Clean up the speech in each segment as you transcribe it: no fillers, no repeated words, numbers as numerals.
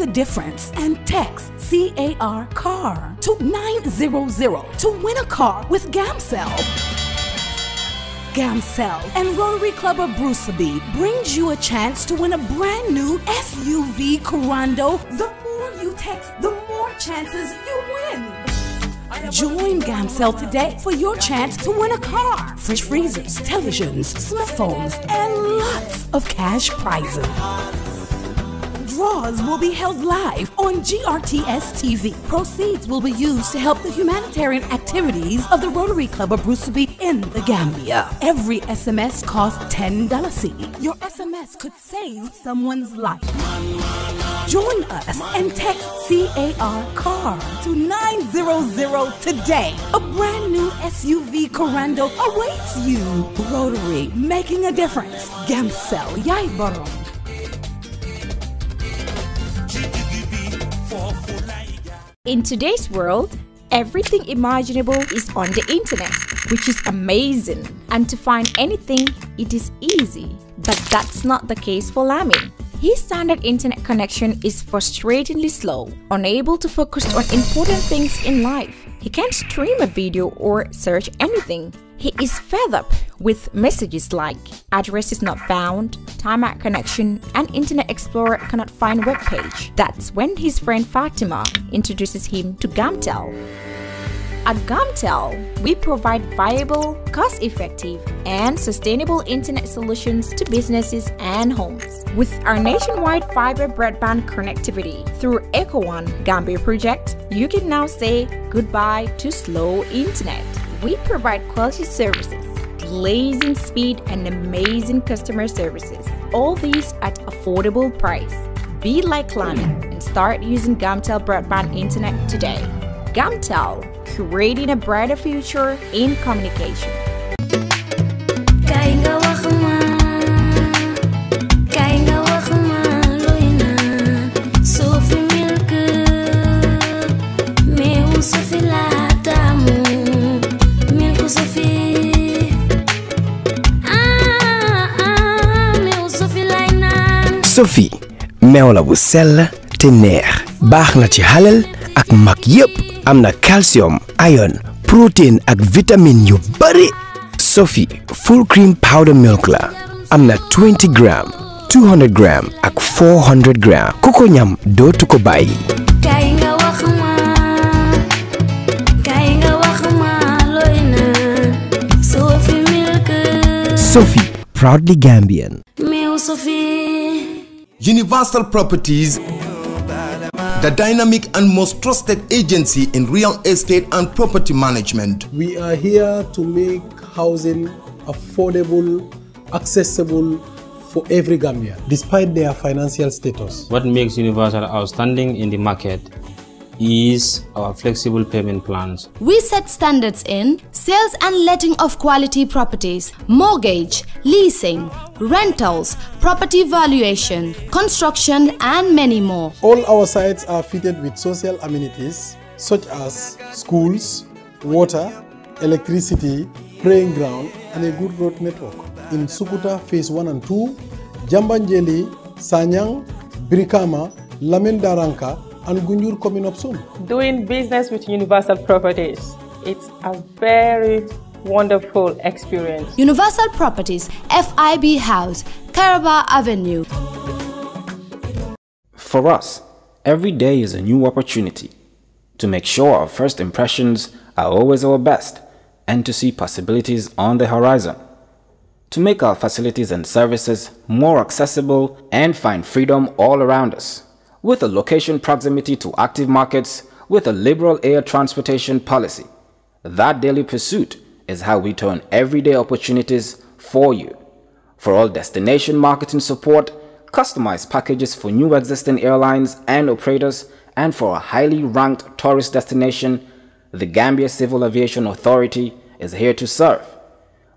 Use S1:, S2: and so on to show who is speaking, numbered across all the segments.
S1: make a difference and text CAR to 900 to win a car with Gamcell. Gamcell and Rotary Club of Bruceby brings you a chance to win a brand new SUV Corando. The more you text, the more chances you win. Join Gamcell today for your chance to win a car, fridge freezers, televisions, smartphones, and lots of cash prizes. Draws will be held live on GRTS TV. Proceeds will be used to help the humanitarian activities of the Rotary Club of Bruceby in the Gambia. Every SMS costs $10. Your SMS could save someone's life. Join us and text CAR to 900 today. A brand new SUV Corando awaits you. Rotary, making a difference. Gamcell, Yai Borom.
S2: In today's world, everything imaginable is on the internet, which is amazing. And to find anything, it is easy. But that's not the case for Lami. His standard internet connection is frustratingly slow, unable to focus on important things in life. He can't stream a video or search anything. He is fed up with messages like address is not found, timeout connection, and Internet Explorer cannot find web page. That's when his friend Fatima introduces him to Gamtel. At Gamtel, we provide viable, cost-effective, and sustainable internet solutions to businesses and homes. With our nationwide fiber broadband connectivity through EcoOne Gambia project, you can now say goodbye to slow internet. We provide quality services, blazing speed, and amazing customer services. All these at affordable price. Be like Lani and start using Gamtel broadband internet today. Gamtel, creating a brighter future in communication.
S3: Sophie, meew la bu sell te neex. Baax na ci halal ak mag yépp. Am na calcium, iron, protein ak vitamine yu bari. Sophie full cream powder milk la. Am na 20 gram, 200 gram ak 400 gram. Kuko ñam dootu ko bàyyi. Sophie, proudly Gambian.
S4: Universal Properties, the dynamic and most trusted agency in real estate and property management.
S5: We are here to make housing affordable, accessible for every Gambian, despite their financial status.
S6: What makes Universal outstanding in the market is our flexible payment plans.
S7: We set standards in sales and letting of quality properties, mortgage, leasing, rentals, property valuation, construction, and many more.
S5: All our sites are fitted with social amenities such as schools, water, electricity, playing ground, and a good road network. In Sukuta Phase 1 and 2, Jambanjeli, Sanyang, Brikama, Lamin Daranka, and Gunjur coming up soon. Doing business with Universal Properties, it's a very wonderful experience.
S7: Universal Properties, FIB House, Caraba Avenue.
S8: For us, every day is a new opportunity to make sure our first impressions are always our best and to see possibilities on the horizon. To make our facilities and services more accessible and find freedom all around us. With a location proximity to active markets, with a liberal air transportation policy. That daily pursuit is how we turn everyday opportunities for you. For all destination marketing support, customized packages for new existing airlines and operators, and for a highly ranked tourist destination, the Gambia Civil Aviation Authority is here to serve.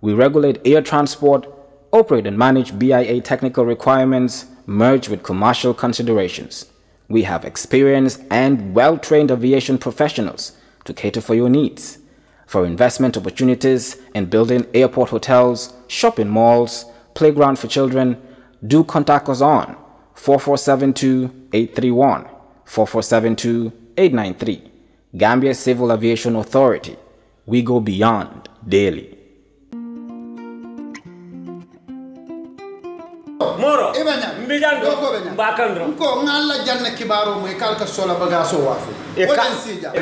S8: We regulate air transport, operate and manage BIA technical requirements, merged with commercial considerations. We have experienced and well-trained aviation professionals to cater for your needs. For investment opportunities in building airport hotels, shopping malls, playground for children, do contact us on 4472-831 4472-893. Gambia Civil Aviation Authority. We go beyond daily.
S9: Moro mbijando bakandro ko ngalla janna kibaro moy kalka sola bagaso wafu e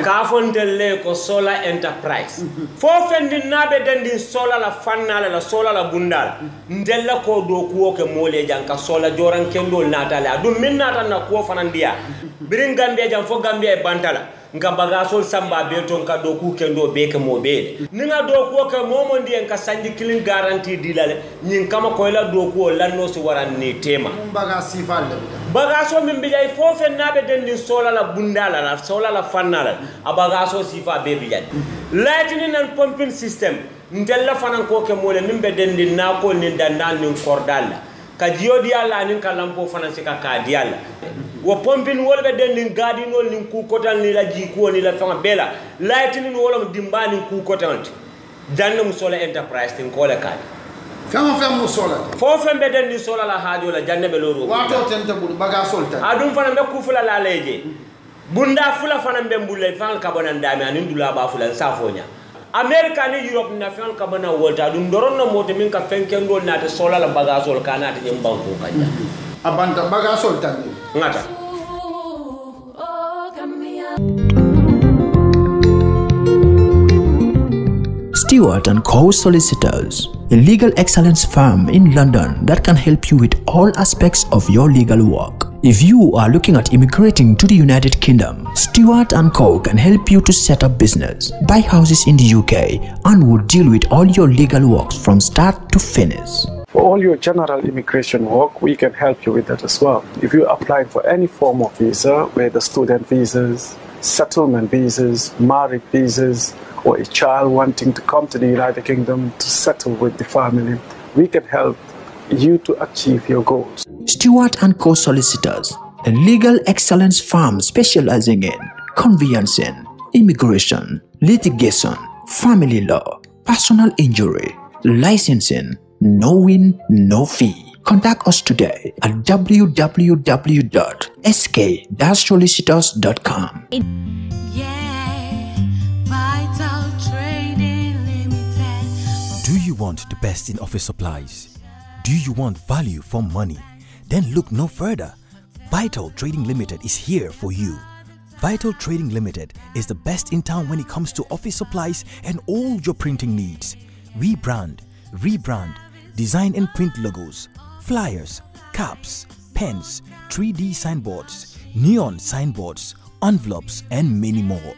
S9: ka fontelle ko sola enterprise fo fendi nabe dendi sola la fannala la sola la bundala ndella ko do ko ke mole janka sola joran kendol natale dum min nata na ko fanandiya birin Gambia jam fo Gambia e bantala nga bagasol samba be ton ka do ku kendo be ke mo be ninga do ko ke momo ndi en ka sanji kilin garantie dilale nyin kama ko la do ko lanno si waran ni tema bagasi falle bagaso min bijay fofe nabe den ni sola la bundala la sola la fannala a bagaso sifa be bijay lightning and pumping system ndella fanan ko ke mole min be den ni na ko ni dandal ni kordalla ka jiodi alla nin ka lampo fanan sika ka dialla wo pompin wolbe den nin gadinol nin ku kotal ni la jiko ni la fanga bela lightning wolom dimbani ku kotal janna mu sola enterprise tin ko la kali fama mu sola fo fembe den ni sola la haajo la janna be loro wato tente bul baga solta adum fana be ku fula la leje bunda fula fana be mbulle fanga kabona ndami anin dula ba fula safonya America ni Europe na fanga kabona wolta dum doronno moto min ka fenkendo na te sola la baga sol kana te nyambanko kanja abanta baga solta ngata
S10: Stewart & Co. Solicitors, a legal excellence firm in London that can help you with all aspects of your legal work. If you are looking at immigrating to the United Kingdom, Stewart & Co. can help you to set up business, buy houses in the UK, and will deal with all your legal works from start to finish.
S11: For all your general immigration work, we can help you with that as well. If you're applying for any form of visa, whether student visas, settlement visas, marriage visas, or a child wanting to come to the United Kingdom to settle with the family, we can help you to achieve your goals.
S10: Stewart & Co. Solicitors, a legal excellence firm specializing in conveyancing, immigration, litigation, family law, personal injury, licensing, no win, no fee. Contact us today at www.sk-solicitors.com.
S12: Do you want the best in office supplies? Do you want value for money? Then look no further. Vital Trading Limited is here for you. Vital Trading Limited is the best in town when it comes to office supplies and all your printing needs. We brand, rebrand, design and print logos, flyers, caps, pens, 3D signboards, neon signboards, envelopes, and many more.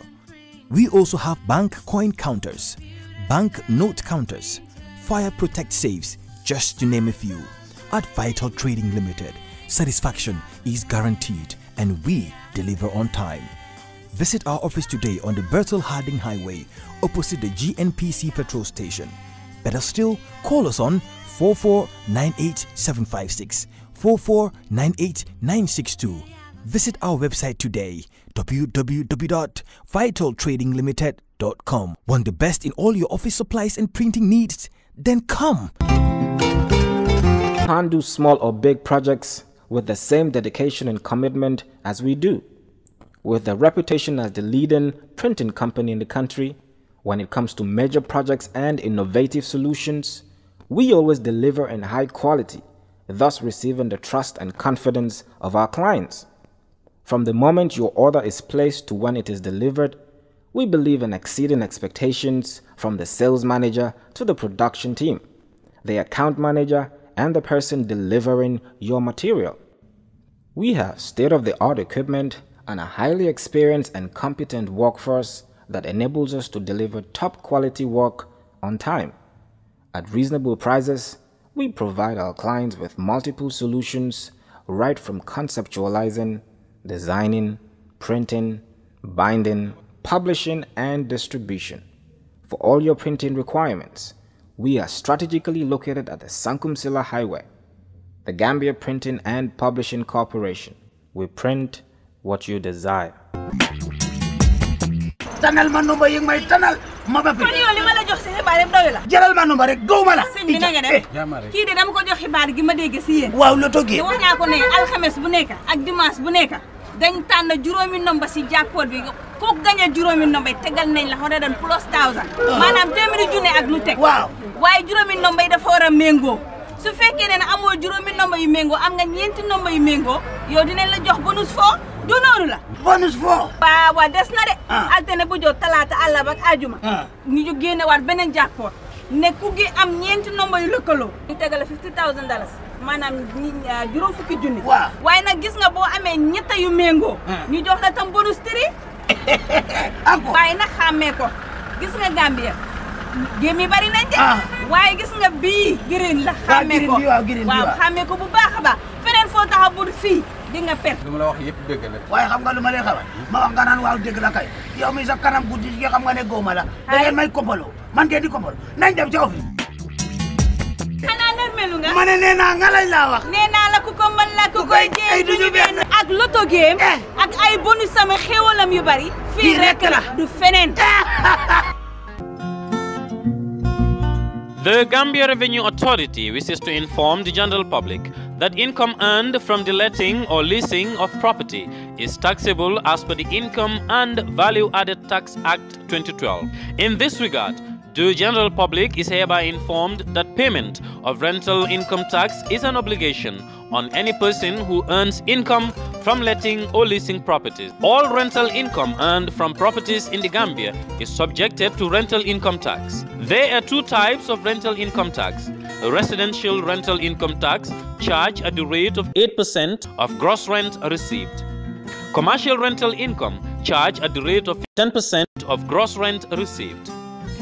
S12: We also have bank coin counters, bank note counters, fire protect safes, just to name a few. At Vital Trading Limited, satisfaction is guaranteed and we deliver on time. Visit our office today on the Bertel Harding Highway opposite the GNPC petrol station. Better still, call us on 4498756, 4498962. Visit our website today, www.vitaltradinglimited.com. Want the best in all your office supplies and printing needs? Then come!
S8: Can't do small or big projects with the same dedication and commitment as we do. With a reputation as the leading printing company in the country, when it comes to major projects and innovative solutions, we always deliver in high quality, thus receiving the trust and confidence of our clients. From the moment your order is placed to when it is delivered, we believe in exceeding expectations from the sales manager to the production team, the account manager, and the person delivering your material. We have state-of-the-art equipment and a highly experienced and competent workforce that enables us to deliver top quality work on time. At reasonable prices, we provide our clients with multiple solutions right from conceptualizing, designing, printing, binding, publishing, and distribution. For all your printing requirements, we are strategically located at the Sankumsila Highway, the Gambia Printing and Publishing Corporation. We print what you desire.
S13: Tanal ma number yung may tanal mabapi. Kani wala mala jox ci xibaar yeb doy la. Jëlal ma number rek gowma la. Sëñ bi na nga def. Ki de dama ko jox xibaar gi ma dégg ci yeen. Waaw la toggé. Wax naa ko ne alxames bu nekk ak dimanche bu nekk
S14: dañ tànn juróomi nomba si jackpot bi ku gagné juróomi nomba tegal nañ la 100 plus 1000 maanaam téeméeri junne ak lu teg waaw waaye juróomi nomba yi dafa war a méngoo su fekkee ne amoo juróomi nomba yu méngoo am nga ñeenti nomba yu méngoo yow dinañ la jox bonus foo du noonu la bonus foo waaw des na de altine bu jot talaata àllarba ak ajuma ñu génne waat beneen jackpot ne ku gi am ñeenti nomba yu lëkkaloo ñu tegal la $50,000 maanaam juróom fukki junni waaye nag gis nga boo amee ñetta yu méngoo ñu jox la tam bonus tri waaye nag xàmmee ko gis nga Gambia géem yi bari nañ de waaye gis nga bii green la xàmmee ko waaw xàmmee ko bu baax a baax feneen foo taxaw bu fii di nga perte. Lu ma la wax yëpp dëgg la. waaye xam nga lu ma lay xamal ma wax nga naan waaw dëgg la kay yow mi sa kanam guddi gi xam nga ne góoma la da ngeen may koppaloo man ngeen di koppal nañ dem ci office. xanaa nërmelu nga. ma ne nee naa nga lañ laa wax. nee naa la ku ko mën la ku koy jéem duñu benn ak loto game ak ay bonus sama xéwalam yu bari. fii rek la du feneen.
S15: The Gambia Revenue Authority wishes to inform the general public that income earned from the letting or leasing of property is taxable as per the Income and Value Added Tax Act 2012. In this regard, the general public is hereby informed that payment of rental income tax is an obligation on any person who earns income from letting or leasing properties. All rental income earned from properties in the Gambia is subjected to rental income tax. There are two types of rental income tax. A residential rental income tax charged at the rate of 8% of gross rent received. Commercial rental income charged at the rate of 10% of gross rent received.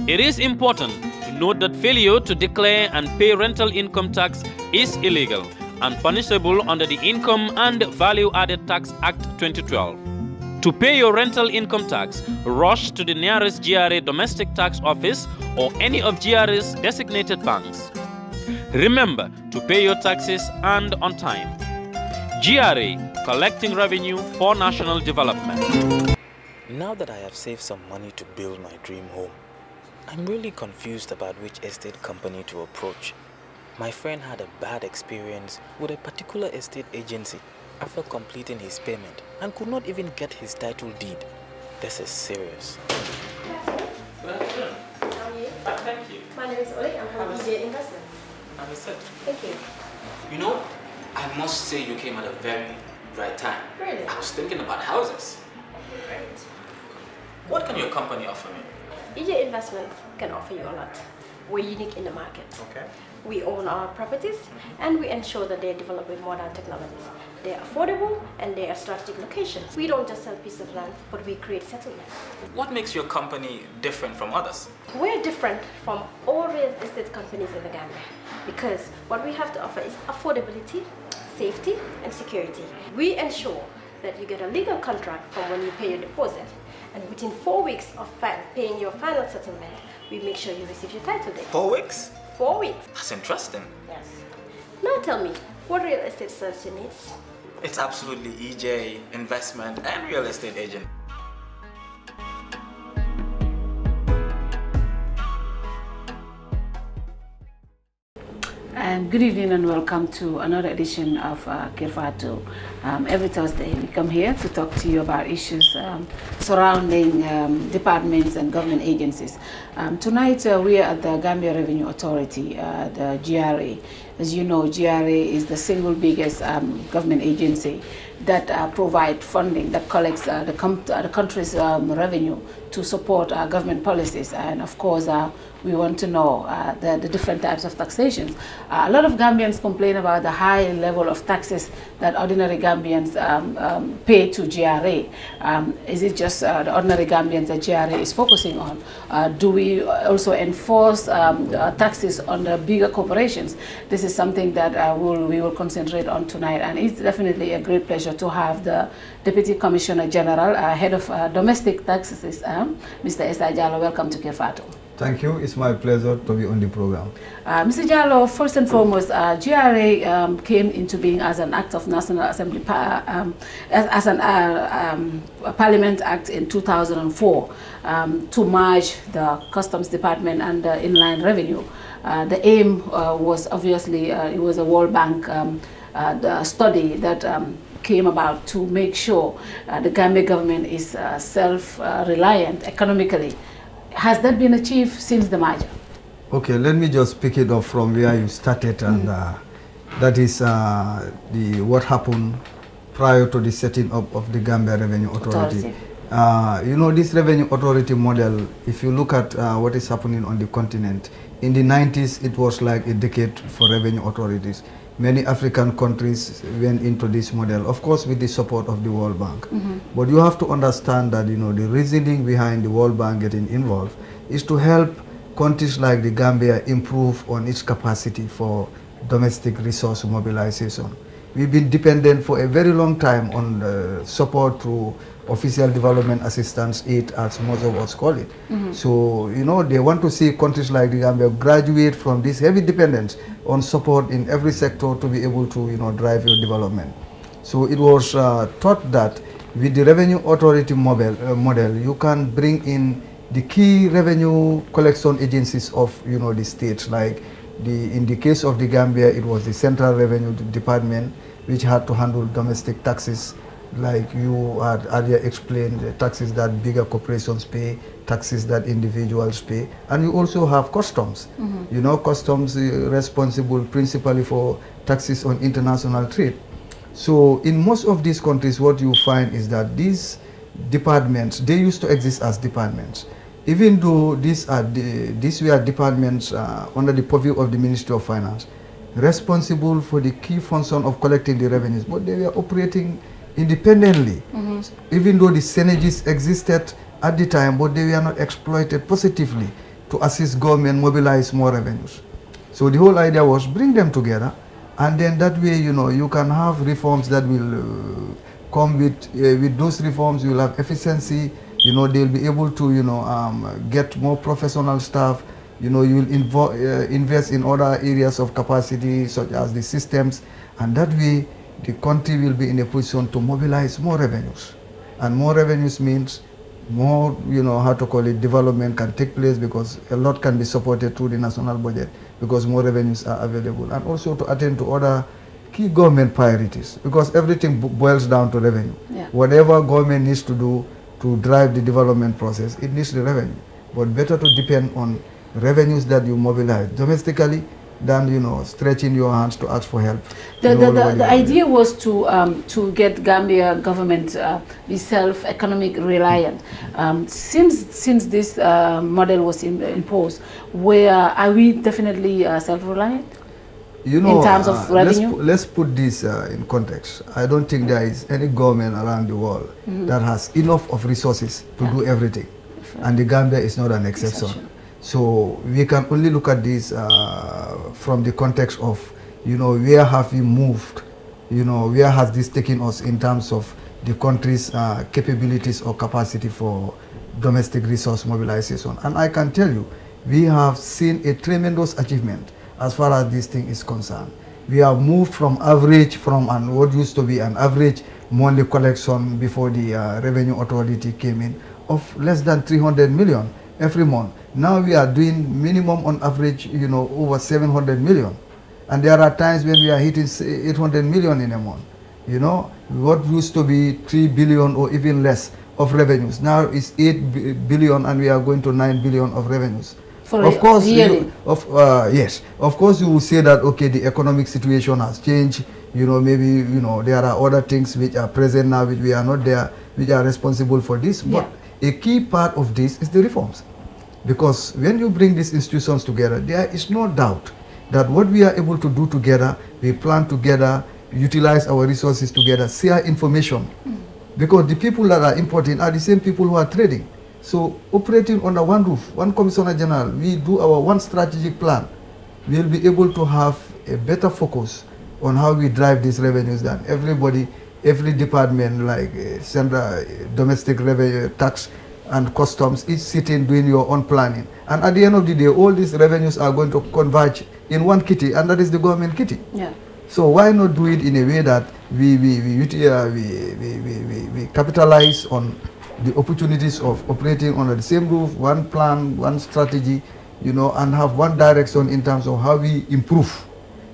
S15: It is important to note that failure to declare and pay rental income tax is illegal and punishable under the Income and Value Added Tax Act 2012. To pay your rental income tax, rush to the nearest GRA domestic tax office or any of GRA's designated banks. Remember to pay your taxes and on time. GRA, collecting revenue for national development.
S8: Now that I have saved some money to build my dream home, I'm really confused about which estate company to approach. My friend had a bad experience with a particular estate agency after completing his payment and could not even get his title deed. This is serious.
S16: Good afternoon. How are you? Thank you. My name is Oli. I'm from EJ Investments.
S8: I'm set.
S16: Thank you.
S8: You know, I must say you came at a very right time.
S16: Really?
S8: I was thinking about houses. Right. What can your company offer me?
S16: EJ Investments can offer you a lot. We're unique in the market.
S8: Okay.
S16: We own our properties and we ensure that they're developed with modern technologies. They're affordable and they are strategic locations. We don't just sell pieces of land, but we create settlements.
S8: What makes your company different from others?
S16: We're different from all real estate companies in the Gambia because what we have to offer is affordability, safety, and security. We ensure that you get a legal contract from when you pay your deposit, and within 4 weeks of paying your final settlement, we make sure you receive your title deed.
S8: 4 weeks?
S16: 4 weeks.
S8: That's interesting.
S16: Yes. Now tell me, what real estate service you need?
S8: It's absolutely EJ, investment, and real estate agent.
S17: Good evening and welcome to another edition of KERR FATOU. Every Thursday we come here to talk to you about issues surrounding departments and government agencies. Tonight we are at the Gambia Revenue Authority, the GRA. As you know, GRA is the single biggest government agency that provide funding, that collects the country's revenue to support government policies. And of course, we want to know the different types of taxations. A lot of Gambians complain about the high level of taxes that ordinary Gambians pay to GRA. Is it just the ordinary Gambians that GRA is focusing on? Do we also enforce taxes on the bigger corporations? This is something that we will concentrate on tonight, and it's definitely a great pleasure to have the Deputy Commissioner General, Head of Domestic Taxes, Mr. Essa Jallow. Welcome to KERR FATOU.
S18: Thank you. It's my pleasure to be on the program.
S17: Mr. Jallow, first and foremost, GRA came into being as an act of National Assembly, as a Parliament Act in 2004 to merge the Customs Department and the Inland Revenue. The aim was obviously, it was a World Bank study that came about to make sure the Gambia government is self-reliant economically. Has that been achieved since the merger?
S18: Okay, let me just pick it up from where you started, and that is what happened prior to the setting up of the Gambia Revenue Authority. You know, this Revenue Authority model, if you look at what is happening on the continent, in the 90s, it was like a decade for revenue authorities. Many African countries went into this model, of course with the support of the World Bank. But you have to understand that, you know, the reasoning behind the World Bank getting involved is to help countries like the Gambia improve on its capacity for domestic resource mobilization. We've been dependent for a very long time on support through official development assistance aid, as most of us call it. So, you know, they want to see countries like the Gambia graduate from this heavy dependence on support in every sector to be able to, you know, drive your development. So it was thought that with the revenue authority model, you can bring in the key revenue collection agencies of, you know, the states. Like in the case of the Gambia, it was the Central Revenue Department, which had to handle domestic taxes, like you had earlier explained, the taxes that bigger corporations pay, taxes that individuals pay, and you also have customs. You know, customs responsible principally for taxes on international trade. So in most of these countries, what you find is that these departments, they used to exist as departments. Even though these were departments under the purview of the Ministry of Finance, responsible for the key function of collecting the revenues, but they were operating independently, even though the synergies existed at the time, but they were not exploited positively to assist government mobilize more revenues. So the whole idea was bring them together, and then that way, you know, you can have reforms that will come with those reforms. You will have efficiency. You know, they'll be able to, you know, get more professional staff. You know, you will invest in other areas of capacity, such as the systems, and that way the country will be in a position to mobilize more revenues. And more revenues means more, you know, how to call it, development can take place, because a lot can be supported through the national budget because more revenues are available. And also to attend to other key government priorities, because everything boils down to revenue. Whatever government needs to do to drive the development process, it needs the revenue. But better to depend on revenues that you mobilize domestically than, you know, stretching your hands to ask for help.
S17: The idea was to get Gambia government be self-economic reliant. Since this model was imposed, are we definitely self-reliant?
S18: You know,
S17: in terms of revenue?
S18: Let's put this in context. I don't think there is any government around the world that has enough of resources to do everything. And the Gambia is not an exception. So we can only look at this from the context of, you know, where have we moved, you know, where has this taken us in terms of the country's capabilities or capacity for domestic resource mobilization. And I can tell you, we have seen a tremendous achievement as far as this thing is concerned. We have moved from average, what used to be an average monthly collection before the Revenue Authority came in, of less than 300 million every month. Now we are doing minimum on average, you know, over 700 million. And there are times when we are hitting 800 million in a month. You know, what used to be 3 billion or even less of revenues, now is 8 billion, and we are going to 9 billion of revenues. Of course, yes. Of course, you will say that, okay, the economic situation has changed. You know, maybe, you know, there are other things which are present now, which we are not there, which are responsible for this. But a key part of this is the reforms. Because when you bring these institutions together, there is no doubt that what we are able to do together, we plan together, utilize our resources together, share information. Because the people that are importing are the same people who are trading. So operating under one roof, one Commissioner General, we do our one strategic plan, we will be able to have a better focus on how we drive these revenues than everybody, every department like central domestic revenue, tax and customs is sitting doing your own planning. And at the end of the day, all these revenues are going to converge in one kitty, and that is the government kitty. So why not do it in a way that we capitalize on the opportunities of operating under the same roof, one plan, one strategy, you know, and have one direction in terms of how we improve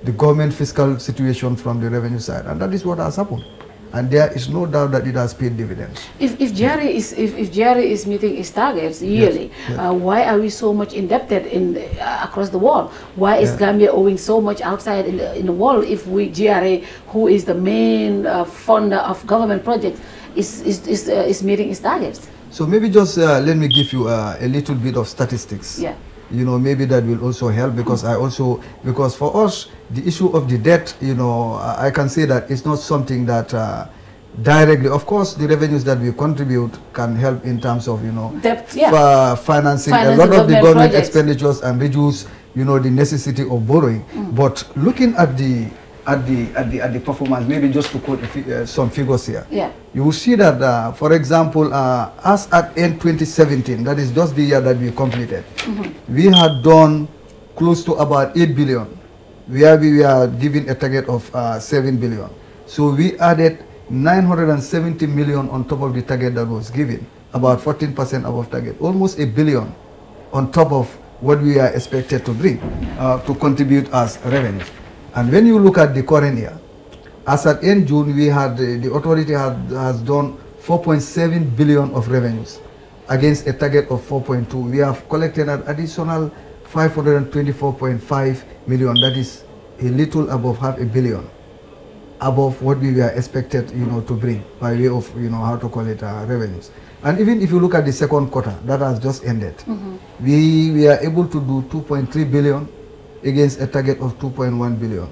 S18: the government fiscal situation from the revenue side. And that is what has happened. And there is no doubt that it has paid dividends.
S17: If GRA is meeting its targets yearly, why are we so much indebted across the world? Why is Gambia owing so much outside in the world if GRA, who is the main funder of government projects, is meeting its targets?
S18: So maybe just let me give you a little bit of statistics.
S17: Yeah.
S18: You know, maybe that will also help, because because for us, the issue of the debt, you know, I can say that it's not something that directly, of course, the revenues that we contribute can help in terms of, you know,
S17: debt,
S18: financing a lot of the government expenditures and reduce, you know, the necessity of borrowing. But looking at the performance, maybe just to quote some figures here, you will see that, for example, as at end 2017, that is just the year that we completed, we had done close to about 8 billion, where we were given a target of 7 billion. So we added 970 million on top of the target that was given, about 14% above target, almost 1 billion on top of what we are expected to bring, to contribute as revenues. And when you look at the current year, as at end June, we had the authority has done 4.7 billion of revenues against a target of 4.2. We have collected an additional 524.5 million. That is a little above $500 million, above what we were expected, you know, to bring by way of, you know, how to call it, revenues. And even if you look at the second quarter that has just ended, we are able to do 2.3 billion against a target of 2.1 billion.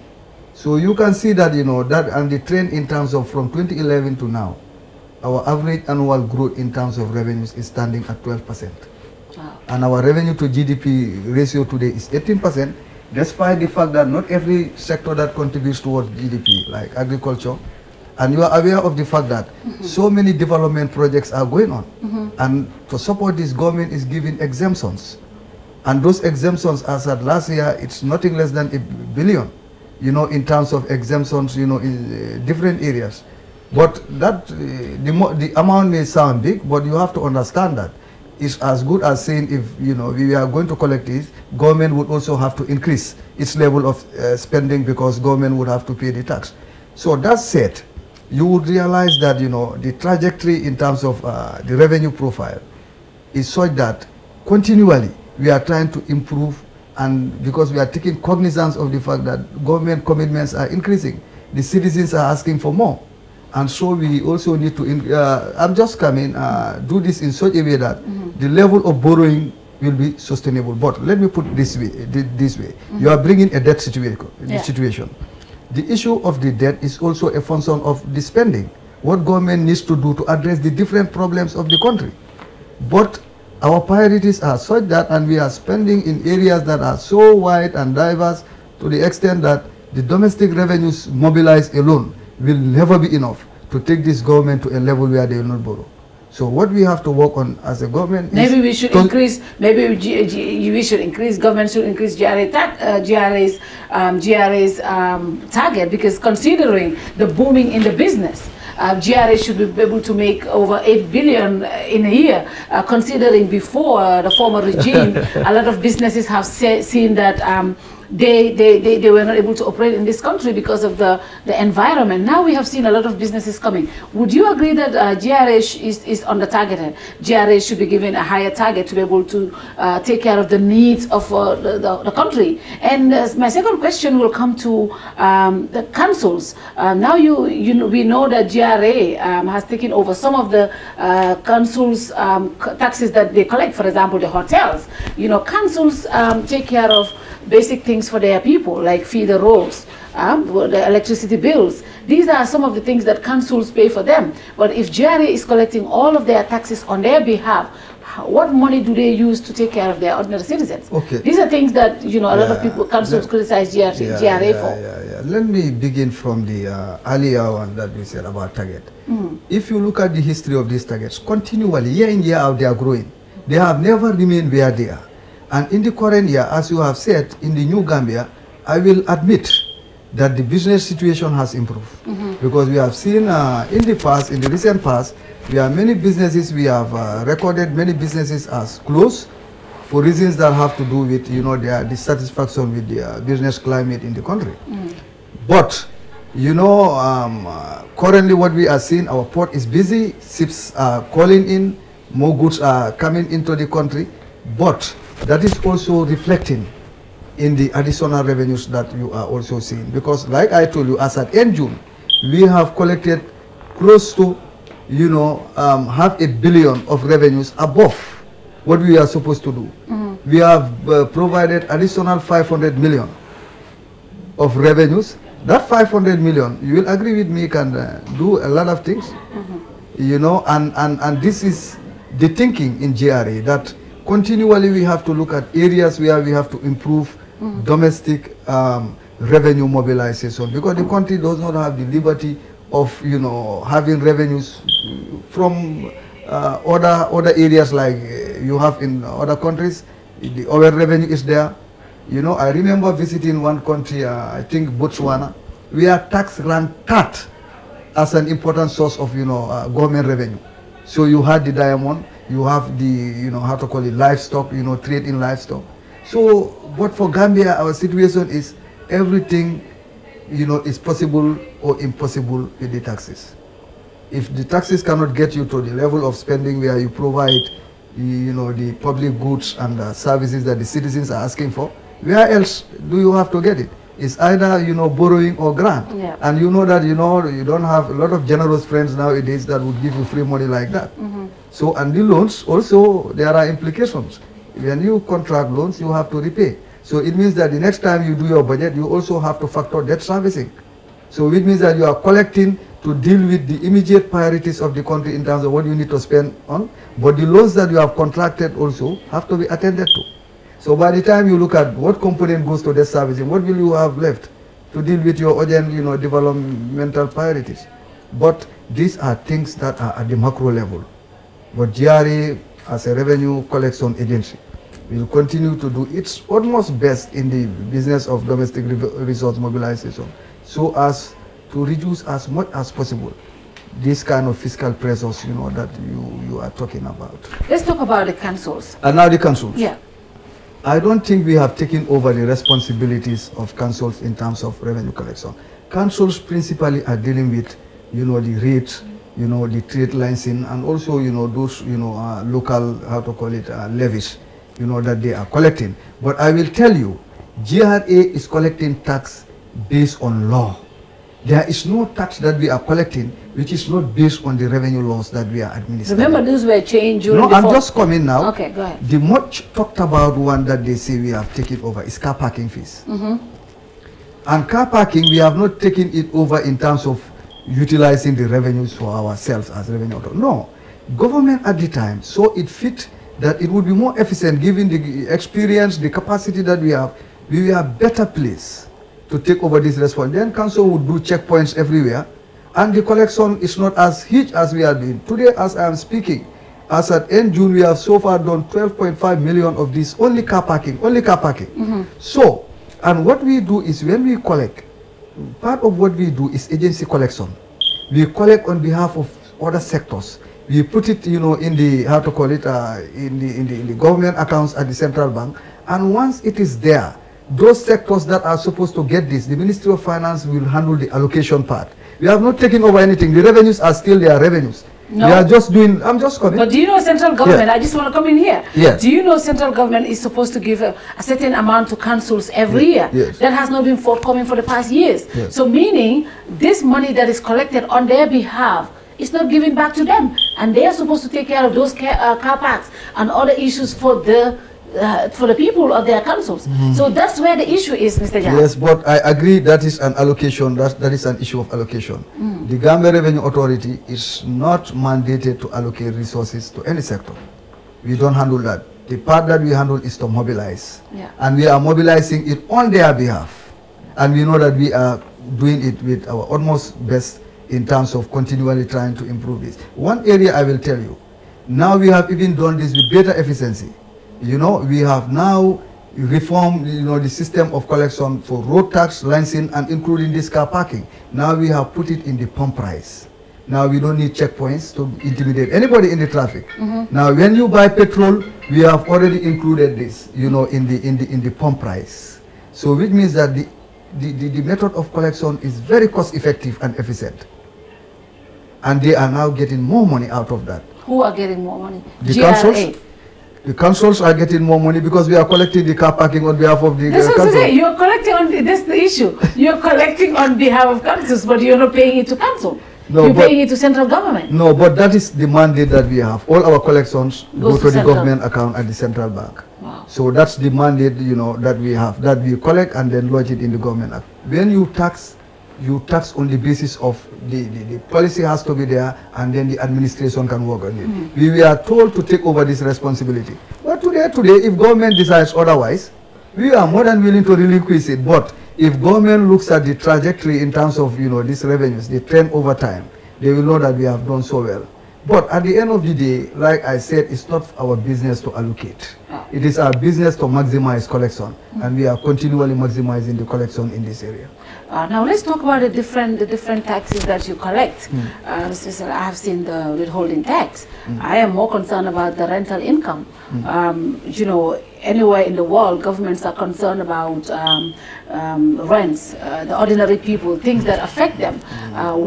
S18: So you can see that, you know, that, and the trend in terms of from 2011 to now, our average annual growth in terms of revenues is standing at 12%. Wow. And our revenue to GDP ratio today is 18%, despite the fact that not every sector that contributes towards GDP, like agriculture, and you are aware of the fact that so many development projects are going on. And to support this, government is giving exemptions. And those exemptions, as at last year, it's nothing less than $1 billion, you know, in terms of exemptions, you know, in different areas. But that, the amount may sound big, but you have to understand that it's as good as saying, if, you know, we are going to collect it, government would also have to increase its level of spending, because government would have to pay the tax. So that said, you would realize that, you know, the trajectory in terms of the revenue profile is such that continually we are trying to improve, and because we are taking cognizance of the fact that government commitments are increasing, the citizens are asking for more. And so we also need to, I'm just coming, do this in such a way that the level of borrowing will be sustainable. But let me put it this way, you are bringing a debt situation. The issue of the debt is also a function of the spending, what government needs to do to address the different problems of the country. But our priorities are such that, and we are spending in areas that are so wide and diverse, to the extent that the domestic revenues mobilized alone will never be enough to take this government to a level where they will not borrow. So what we have to work on as a government is...
S17: Maybe we should increase, government should increase GRA's target, because considering the booming in the business, GRA should be able to make over 8 billion in a year, considering before the former regime, a lot of businesses have seen that they were not able to operate in this country because of the environment. Now we have seen a lot of businesses coming. Would you agree that GRA is under-targeted? GRA should be given a higher target to be able to take care of the needs of the country? And my second question will come to the councils. Now we know that GRA has taken over some of the councils' taxes that they collect. For example, the hotels. You know, councils take care of basic things for their people, like feed the roads, the electricity bills. These are some of the things that councils pay for them. But if GRA is collecting all of their taxes on their behalf, what money do they use to take care of their ordinary citizens? Okay. These are things that, you know, a lot of people, councils criticize GRA for.
S18: Let me begin from the earlier one that we said about target. If you look at the history of these targets, continually, year in, year out, they are growing. They have never remained where they are. And in the current year, as you have said, in the new Gambia, I will admit that the business situation has improved. Because we have seen in the recent past, we have many businesses, we have recorded many businesses as closed for reasons that have to do with, you know, their dissatisfaction with the business climate in the country. But You know, currently what we are seeing, our port is busy, ships are calling in, more goods are coming into the country, but that is also reflecting in the additional revenues that you are also seeing. Because like I told you, as at end June, we have collected close to, you know, $500 billion of revenues above what we are supposed to do. We have provided additional 500 million of revenues. That 500 million, you will agree with me, can do a lot of things. You know, and this is the thinking in GRA, that continually we have to look at areas where we have to improve domestic revenue mobilization, because the country does not have the liberty of, you know, having revenues from other areas like you have in other countries. The oil revenue is there. You know, I remember visiting one country, I think Botswana, where tax ran cut as an important source of, you know, government revenue. So you had the diamond, you have the, you know, how to call it, livestock, you know, trade in livestock. So, but for Gambia, our situation is everything, you know, is possible or impossible with the taxes. If the taxes cannot get you to the level of spending where you provide, you know, the public goods and services that the citizens are asking for, where else do you have to get it? It's either, you know, borrowing or grant. Yeah. And you know that, you know, you don't have a lot of generous friends nowadays that would give you free money like that. So, and the loans also, there are implications. When you contract loans, you have to repay. So it means that the next time you do your budget, you also have to factor debt servicing. So it means that you are collecting to deal with the immediate priorities of the country in terms of what you need to spend on. But the loans that you have contracted also have to be attended to. So by the time you look at what component goes to debt servicing, what will you have left to deal with your urgent, you know, developmental priorities? But these are things that are at the macro level. But GRA, as a revenue collection agency, will continue to do its utmost best in the business of domestic resource mobilization, so as to reduce as much as possible this kind of fiscal pressures, you know, that you are talking about.
S17: Let's talk about the councils.
S18: And now the councils.
S17: Yeah.
S18: I don't think we have taken over the responsibilities of councils in terms of revenue collection. Councils principally are dealing with, you know, the rates, you know, the trade licensing, and also, you know, those, you know, local, how to call it, levies, you know, that they are collecting. But I will tell you, GRA is collecting tax based on law. There is no tax that we are collecting which is not based on the revenue laws that we are administering.
S17: Remember, those were changed during
S18: No,
S17: the
S18: I'm just coming now.
S17: Okay, go ahead.
S18: The much talked about one that they say we have taken over is car parking fees. And car parking, we have not taken it over in terms of utilizing the revenues for ourselves as revenue authority. No, government at the time saw it fit that it would be more efficient, given the experience, the capacity that we have. We were better placed to take over this response. Then council would do checkpoints everywhere, and the collection is not as huge as we are doing. Today, as I am speaking, as at end June, we have so far done 12.5 million of this, only car parking, So, and what we do is when we collect, part of what we do is agency collection. We collect on behalf of other sectors. We put it, you know, in the, how to call it, in the government accounts at the central bank. And once it is there, those sectors that are supposed to get this, the Ministry of Finance will handle the allocation part. We have not taken over anything. The revenues are still their revenues. No. We are just doing, I'm just coming.
S17: But do you know central government, I just want to come in here.
S18: Yeah.
S17: Do you know central government is supposed to give a certain amount to councils every year?
S18: Yes.
S17: That has not been forthcoming for the past years.
S18: Yes.
S17: So meaning this money that is collected on their behalf is not given back to them. And they are supposed to take care of those car parks and other issues for the people of their councils. So that's where the issue is, Mr. Jallow.
S18: Yes, but I agree that is an allocation, that is an issue of allocation. The Gambia Revenue Authority is not mandated to allocate resources to any sector. We don't handle that. The part that we handle is to mobilize. And we are mobilizing it on their behalf. And we know that we are doing it with our utmost best in terms of continually trying to improve this. One area I will tell you, now we have even done this with better efficiency. You know, we have now reformed, you know, the system of collection for road tax, licensing, and including this car parking. Now we have put it in the pump price. Now we don't need checkpoints to intimidate anybody in the traffic. Now when you buy petrol, we have already included this, you know, in the pump price. So which means that the the method of collection is very cost effective and efficient. And they are now getting more money out of that.
S17: Who are getting more money?
S18: The
S17: GRA.
S18: councils. The councils are getting more money because we are collecting the car parking on behalf of the
S17: That's what I
S18: council.
S17: say. You're collecting on that's the issue. You're collecting on behalf of councils, but you're not paying it to council.
S18: No,
S17: you're paying it to central government.
S18: No, but that is the mandate that we have. All our collections go to the
S17: central.
S18: government account at the central bank.
S17: Wow.
S18: So that's the mandate, you know, that we have, that we collect and then lodge it in the government account. When you tax on the basis of the policy has to be there, and then the administration can work on it. We are told to take over this responsibility. But today, if government decides otherwise, we are more than willing to relinquish it. But if government looks at the trajectory in terms of, you know, these revenues, the trend over time, they will know that we have done so well. But at the end of the day, like I said, it's not our business to allocate. It is our business to maximize collection, and we are continually maximizing the collection in this area.
S17: Now let's talk about the different taxes that you collect. I have seen the withholding tax. I am more concerned about the rental income. You know, anywhere in the world, governments are concerned about rents, the ordinary people, things that affect them.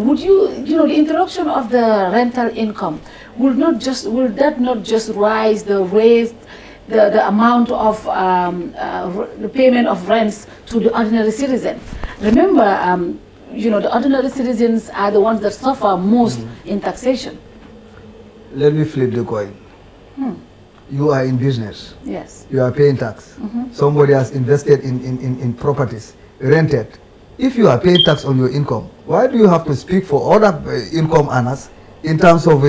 S17: Would you know, the introduction of the rental income will that not just raise the amount of the payment of rents to the ordinary citizen? Remember, you know, the ordinary citizens are the ones that suffer most in taxation.
S18: Let me flip the coin. You are in business.
S17: Yes.
S18: You are paying tax. Somebody has invested in properties, rented. If you are paying tax on your income, why do you have to speak for other income earners in terms of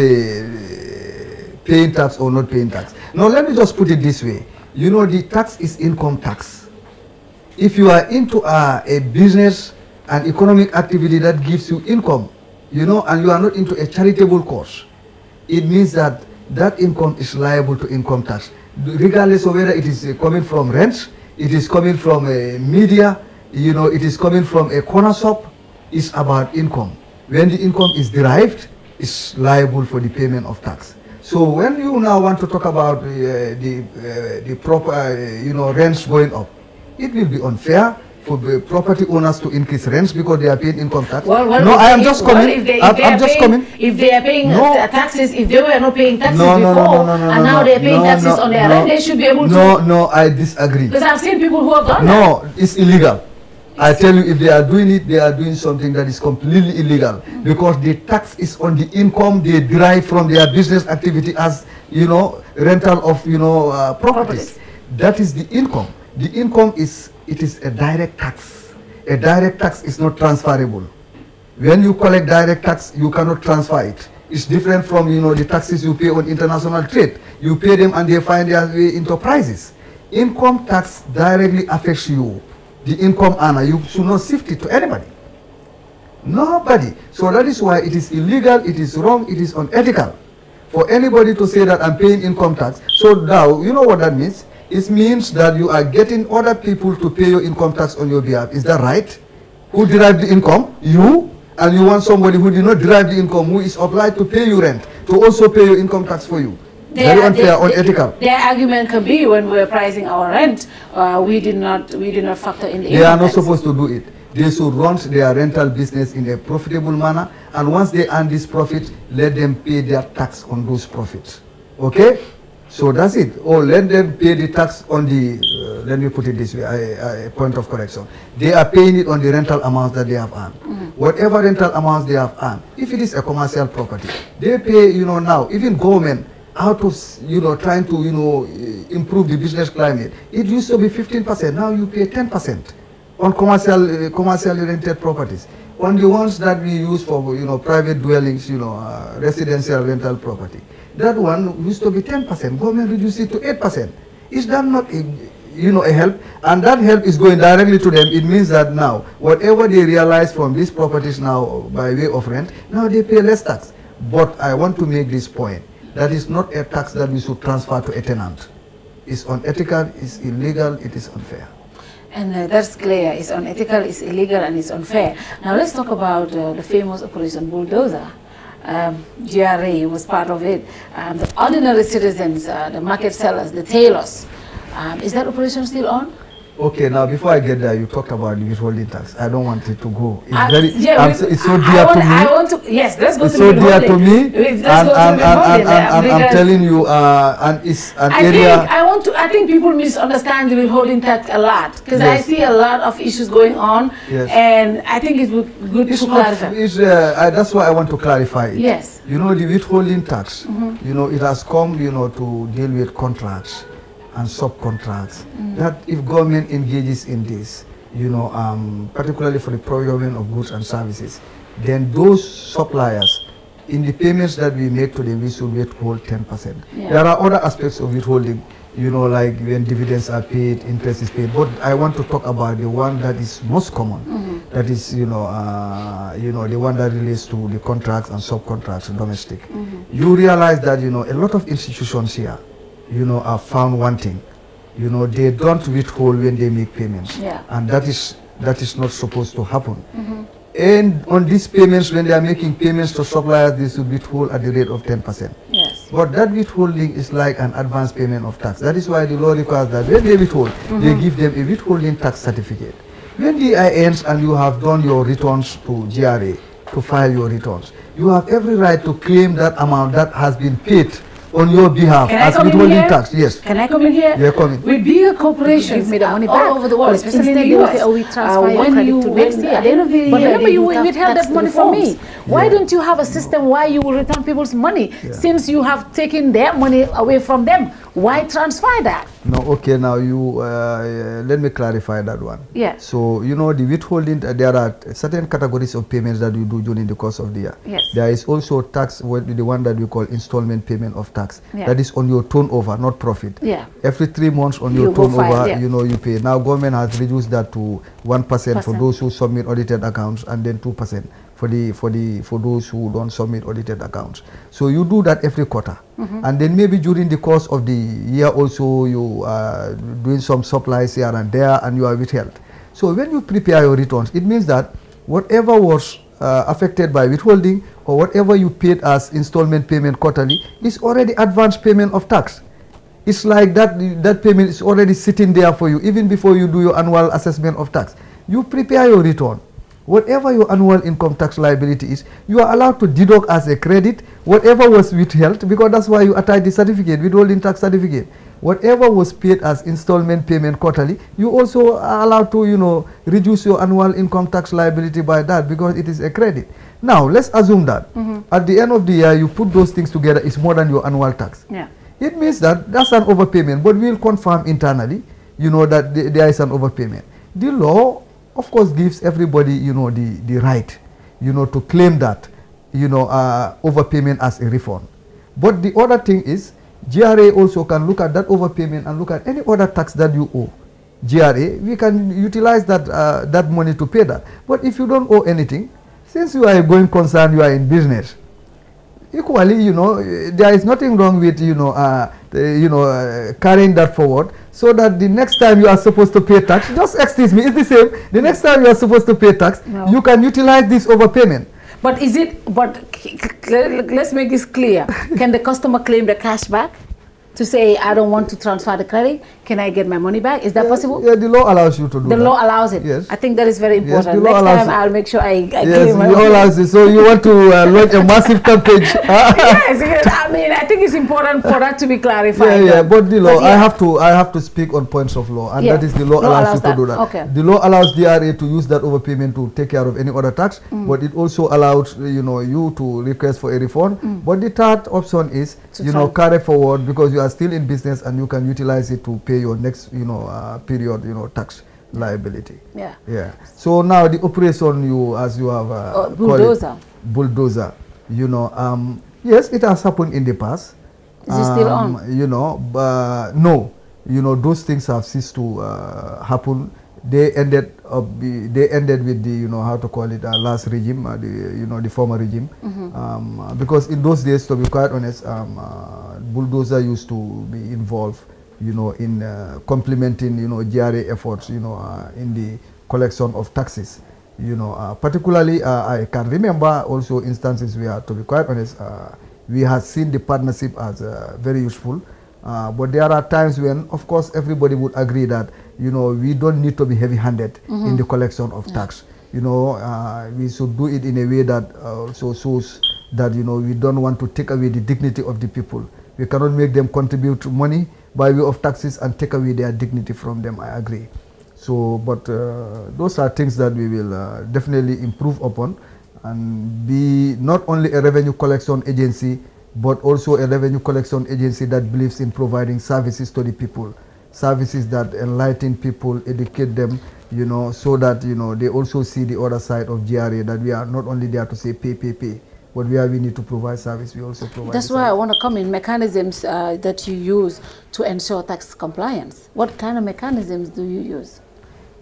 S18: paying tax or not paying tax? Now, let me just put it this way. You know, the tax is income tax. If you are into a business and economic activity that gives you income, you know, and you are not into a charitable cause, it means that that income is liable to income tax, regardless of whether it is coming from rents, it is coming from media, you know, it is coming from a corner shop. It's about income. When the income is derived, it's liable for the payment of tax. So when you now want to talk about the proper, you know, rents going up, it will be unfair for the property owners to increase rents because they are paying income tax.
S17: Well,
S18: no, I am just coming. I'm just coming.
S17: If they are paying taxes, if they were not paying taxes before, and now they are paying taxes on their rent, they should be able to.
S18: No, I disagree.
S17: Because I've seen people who have done that.
S18: No, it's illegal. I tell you, if they are doing it, they are doing something that is completely illegal, because the tax is on the income they derive from their business activity as, you know, rental of, you know, properties. That is the income. The income is a direct tax. A direct tax is not transferable. When you collect direct tax, you cannot transfer it. It's different from, you know, the taxes you pay on international trade. You pay them and they find their way into prices. Income tax directly affects you, the income earner. You should not shift it to anybody. Nobody. So that is why it is illegal, it is wrong, it is unethical for anybody to say that I'm paying income tax. So now, you know what that means? It means that you are getting other people to pay your income tax on your behalf. Is that right? Who derived the income? You. And you want somebody who did not derive the income, who is obliged to pay you rent, to also pay your income tax for you. Very unfair, unethical.
S17: Their argument can be, when we were pricing our rent, we did not factor in the income tax.
S18: They are not supposed to do it. They should run their rental business in a profitable manner, and once they earn this profit, let them pay their tax on those profits. Okay? So that's it. Or let them pay the tax on the, let me put it this way, a point of correction. They are paying it on the rental amounts that they have earned. Whatever rental amounts they have earned, if it is a commercial property, they pay, you know, now, even government, out of, you know, trying to, you know, improve the business climate, it used to be 15%, now you pay 10% on commercially rented properties. On the ones that we use for, you know, private dwellings, you know, residential rental property, that one used to be 10%. Government reduced it to 8%. Is that not a, you know, a help? And that help is going directly to them. It means that now, whatever they realize from these properties now by way of rent, now they pay less tax. But I want to make this point. That is not a tax that we should transfer to a tenant. It's unethical, it's illegal, it is unfair.
S17: And that's clear. It's unethical, it's illegal, and it's unfair. Now let's talk about the famous Operation Bulldozer. GRA was part of it. The ordinary citizens, the market sellers, the tailors. Is that operation still on?
S18: Okay, now before I get there, you talked about the withholding tax. I don't want it to go. It's it's so dear to me.
S17: I want to, yes, let's go
S18: it's
S17: to
S18: so
S17: the
S18: dear to me,
S17: and
S18: I'm telling you, and it's an area.
S17: I think people misunderstand the withholding tax a lot because I see a lot of issues going on, and I think it would be good to clarify.
S18: That's why I want to clarify it.
S17: Yes.
S18: You know, the withholding tax, you know, it has come, you know, to deal with contracts and subcontracts. That if government engages in this, you know, particularly for the procurement of goods and services, then those suppliers, in the payments that we make to them, we should withhold 10%. There are other aspects of withholding, you know, like when dividends are paid, interest is paid. But I want to talk about the one that is most common. That is, you know, the one that relates to the contracts and subcontracts, domestic. You realize that, you know, a lot of institutions here, you know, are found wanting. You know, they don't withhold when they make payments, and that is not supposed to happen. And on these payments, when they are making payments to suppliers, they should withhold at the rate of 10%.
S17: Yes.
S18: But that withholding is like an advance payment of tax. That is why the law requires that when they withhold, they give them a withholding tax certificate. When the year ends and you have done your returns to GRA to file your returns, you have every right to claim that amount that has been paid on your behalf as withholding tax. Yes.
S17: Can I come in here?
S18: Yeah, come in.
S17: With bigger corporations all over the world, especially in the US,
S2: we transfer your
S17: when
S2: credit
S17: you
S2: to next year.
S17: at the end of the year,
S2: But remember, you
S17: withheld that money from me. Why don't you have a system why you will return people's money since you have taken their money away from them? Why transfer that?
S18: No, okay, now you let me clarify that one.
S17: Yeah.
S18: So, you know, the withholding, there are certain categories of payments that you do during the course of the year.
S17: Yes.
S18: There is also tax, the one that we call installment payment of tax.
S17: Yeah.
S18: That is on your turnover, not profit.
S17: Yeah.
S18: Every 3 months on your turnover, you know, you pay. Now, government has reduced that to 1% for those who submit audited accounts, and then 2% for those who don't submit audited accounts. So you do that every quarter. And then maybe during the course of the year also you are doing some supplies here and there, and you are withheld. So when you prepare your returns, it means that whatever was affected by withholding or whatever you paid as installment payment quarterly is already advance payment of tax. It's like that payment is already sitting there for you even before you do your annual assessment of tax. You prepare your return. Whatever your annual income tax liability is, you are allowed to deduct as a credit whatever was withheld, because that's why you attach the certificate, withholding tax certificate. Whatever was paid as installment payment quarterly, you also are allowed to, you know, reduce your annual income tax liability by that, because it is a credit. Now, let's assume that at the end of the year, you put those things together, it's more than your annual tax.
S17: Yeah.
S18: It means that that's an overpayment, but we'll confirm internally, you know, that there is an overpayment. The law, of course, gives everybody, you know, the right, you know, to claim that, you know, overpayment as a refund. But the other thing is, GRA also can look at that overpayment and look at any other tax that you owe. GRA, we can utilize that money to pay that. But if you don't owe anything, since you are a going concern, you are in business, equally, you know, there is nothing wrong with, you know, carrying that forward, so that the next time you are supposed to pay tax, just excuse me, it's the same. The next time you are supposed to pay tax, you can utilize this overpayment.
S17: But is it, let's make this clear. Can the customer claim the cash back to say, I don't want to transfer the credit? Can I get my money back? Is that possible?
S18: Yeah, the law allows you to do that.
S17: The law allows it?
S18: Yes.
S17: I think that is very important.
S18: Yes,
S17: next time I'll make sure I claim my
S18: money. Yes, the law allows it. So you want to launch a massive campaign?
S17: Yes, I mean, I think it's important for that to be clarified.
S18: Yeah, but the law, I have to speak on points of law, and that is the law allows you to do that.
S17: Okay.
S18: The law allows DRA to use that overpayment to take care of any other tax, but it also allows, you know, you to request for a refund. But the third option is, you know, carry forward, because you are still in business and you can utilize it to pay your next, you know, period, you know, tax liability.
S17: Yeah.
S18: Yeah. So now the operation as you have
S17: bulldozer.
S18: Bulldozer. You know, yes, it has happened in the past.
S17: Is it still on?
S18: You know, no. You know, those things have ceased to happen. They ended with the, you know, how to call it, last regime, the former regime, because in those days, to be quite honest, bulldozer used to be involved, you know, in complementing, you know, GRA efforts, you know, in the collection of taxes, you know, particularly I can remember also instances where, to be quite honest, we have seen the partnership as very useful. But there are times when, of course, everybody would agree that, you know, we don't need to be heavy-handed in the collection of tax. You know, we should do it in a way that also shows that, you know, we don't want to take away the dignity of the people. We cannot make them contribute money by way of taxes and take away their dignity from them. I agree. So, but those are things that we will definitely improve upon and be not only a revenue collection agency, but also a revenue collection agency that believes in providing services to the people, services that enlighten people, educate them, you know, so that, you know, they also see the other side of GRA, that we are not only there to say pay, but where we need to provide service, we also provide.
S17: That's why I want to come in mechanisms that you use to ensure tax compliance. What kind of mechanisms do you use?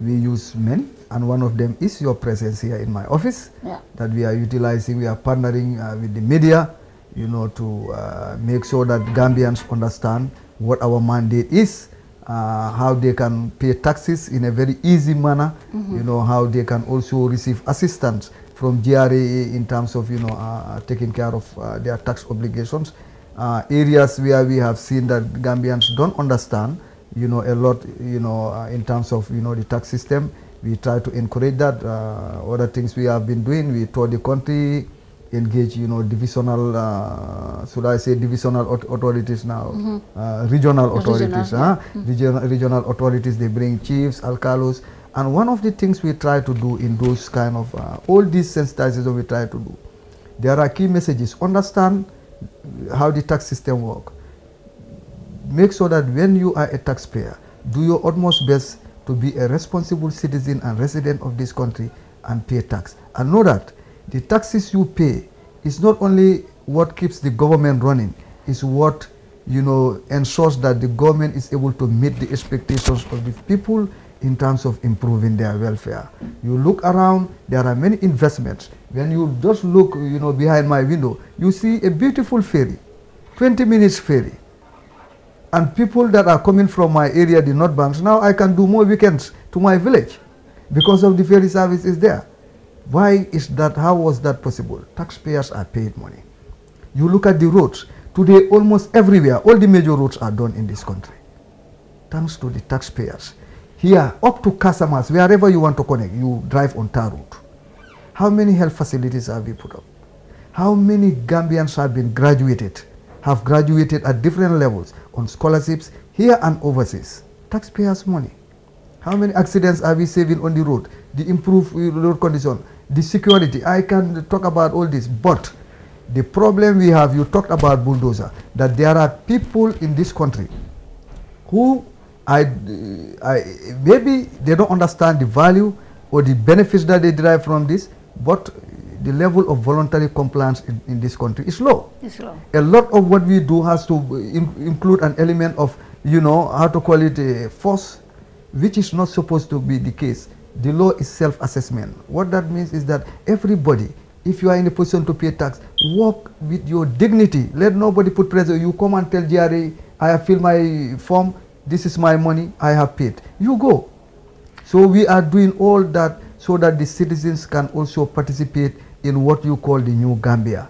S18: We use many, and one of them is your presence here in my office, that we are utilizing. We are partnering with the media, you know, to make sure that Gambians understand what our mandate is, how they can pay taxes in a very easy manner, you know, how they can also receive assistance from GRA in terms of, you know, taking care of their tax obligations. Areas where we have seen that Gambians don't understand, you know, a lot, you know, in terms of, you know, the tax system, we try to encourage that. Other things we have been doing, we tour the country, engage, you know, divisional, should I say divisional authorities now, regional authorities, regional authorities. They bring chiefs, alcalos, and one of the things we try to do in those kind of, all these sensitization we try to do, there are key messages. Understand how the tax system works. Make sure that when you are a taxpayer, do your utmost best to be a responsible citizen and resident of this country and pay tax. And know that the taxes you pay is not only what keeps the government running, it's what, you know, ensures that the government is able to meet the expectations of the people in terms of improving their welfare. You look around, there are many investments. When you just look, you know, behind my window, you see a beautiful ferry, 20 minutes ferry. And people that are coming from my area, the North Banks, now I can do more weekends to my village because of the ferry service is there. Why is that? How was that possible? Taxpayers are paid money. You look at the roads. Today, almost everywhere, all the major roads are done in this country. Thanks to the taxpayers. Here, up to customers, wherever you want to connect, you drive on tar road. How many health facilities have we put up? How many Gambians have graduated at different levels on scholarships here and overseas? Taxpayers' money. How many accidents are we saving on the road? The improved road condition, the security. I can talk about all this, but the problem we have, you talked about bulldozer, that there are people in this country who maybe they don't understand the value or the benefits that they derive from this, but the level of voluntary compliance in this country is low.
S17: It's low.
S18: A lot of what we do has to include an element of, you know, how to call it, a force, which is not supposed to be the case. The law is self-assessment. What that means is that everybody, if you are in a position to pay tax, work with your dignity. Let nobody put pressure. You come and tell GRA, I have filled my form, this is my money, I have paid. You go. So we are doing all that so that the citizens can also participate in what you call the new Gambia.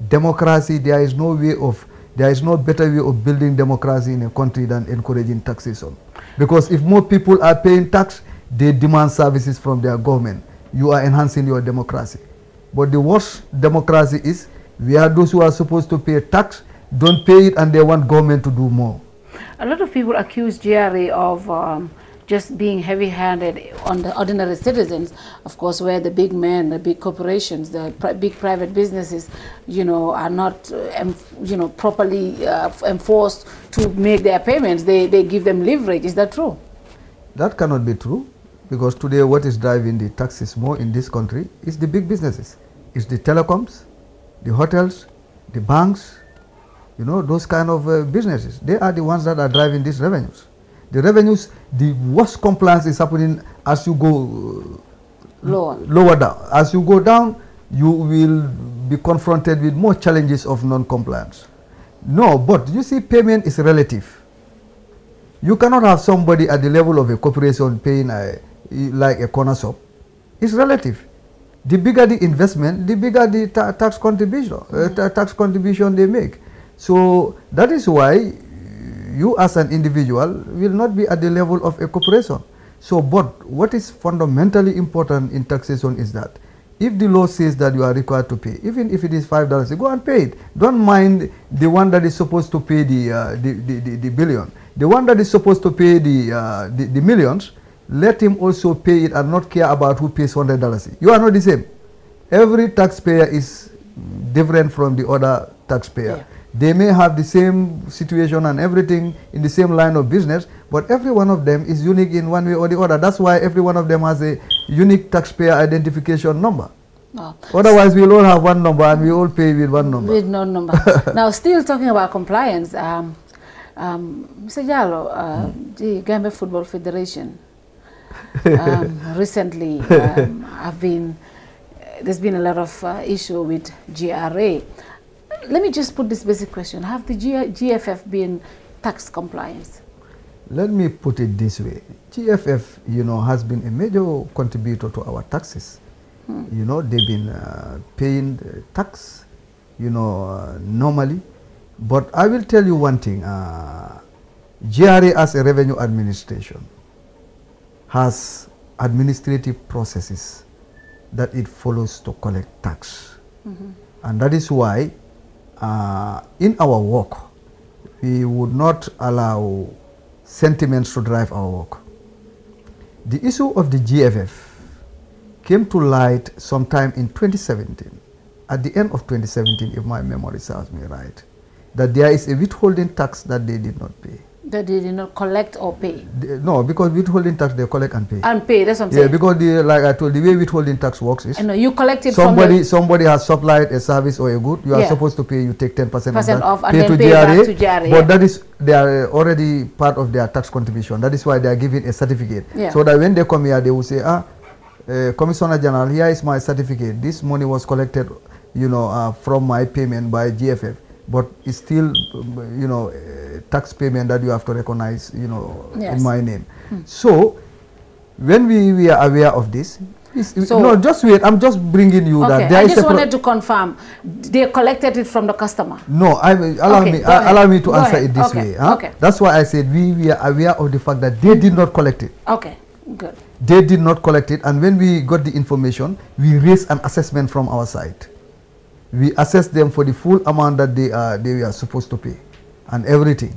S18: Democracy, there is no better way of building democracy in a country than encouraging taxation. Because if more people are paying tax, they demand services from their government. You are enhancing your democracy. But the worst democracy is where those who are supposed to pay tax don't pay it and they want government to do more.
S17: A lot of people accuse GRA of just being heavy-handed on the ordinary citizens, of course, where the big men, the big corporations, the big private businesses, you know, are not, you know, properly enforced to make their payments. They give them leverage. Is that true?
S18: That cannot be true, because today what is driving the taxes more in this country is the big businesses. It's the telecoms, the hotels, the banks, you know, those kind of businesses. They are the ones that are driving these revenues. The revenues, the worst compliance is happening as you go lower down. As you go down, you will be confronted with more challenges of non-compliance. No, but you see, payment is relative. You cannot have somebody at the level of a corporation paying like a corner shop. It's relative. The bigger the investment, the bigger the tax contribution they make. So that is why you as an individual will not be at the level of a corporation. So, but what is fundamentally important in taxation is that if the law says that you are required to pay, even if it is $5, you go and pay it. Don't mind the one that is supposed to pay the billion. The one that is supposed to pay the millions, let him also pay it and not care about who pays $100. You are not the same. Every taxpayer is different from the other taxpayer. Yeah. They may have the same situation and everything in the same line of business, but every one of them is unique in one way or the other. That's why every one of them has a unique taxpayer identification number. Oh. Otherwise, we'll all have one number and we all pay with one number.
S17: With no number. Now, still talking about compliance, Mr. Jallow, the Gamba Football Federation recently there's been a lot of issue with GRA. Let me just put this basic question. Have the GFF been tax compliance?
S18: Let me put it this way. GFF, has been a major contributor to our taxes. They've been paying tax, normally. But I will tell you one thing. GRA as a revenue administration has administrative processes that it follows to collect tax. And that is why in our work, we would not allow sentiments to drive our work. The issue of the GFF came to light sometime in 2017, at the end of 2017, if my memory serves me right, that there is a withholding tax that they did not pay.
S17: That they did not collect or pay?
S18: No, because withholding tax, they collect and pay.
S17: And pay, that's what I'm saying.
S18: Yeah, because like I told, the way withholding tax works is,
S17: you collect it
S18: somebody has supplied a service or a good, you are supposed to pay, you take 10% of that,
S17: off and
S18: pay
S17: then
S18: to
S17: pay
S18: GRA,
S17: back to GRA.
S18: But that is, they are already part of their tax contribution. That is why they are giving a certificate.
S17: Yeah.
S18: So that when they come here, they will say, Commissioner General, here is my certificate. This money was collected, from my payment by GFF. But it's still, tax payment that you have to recognize, in my name. So, when we are aware of this, no, just wait, I'm just bringing you that.
S17: I just wanted to confirm, they collected it from the customer?
S18: No, allow me to answer it this way. Huh? That's why I said we are aware of the fact that they did not collect it.
S17: Okay, good.
S18: They did not collect it, and when we got the information, we raised an assessment from our side. We assessed them for the full amount that they were supposed to pay and everything,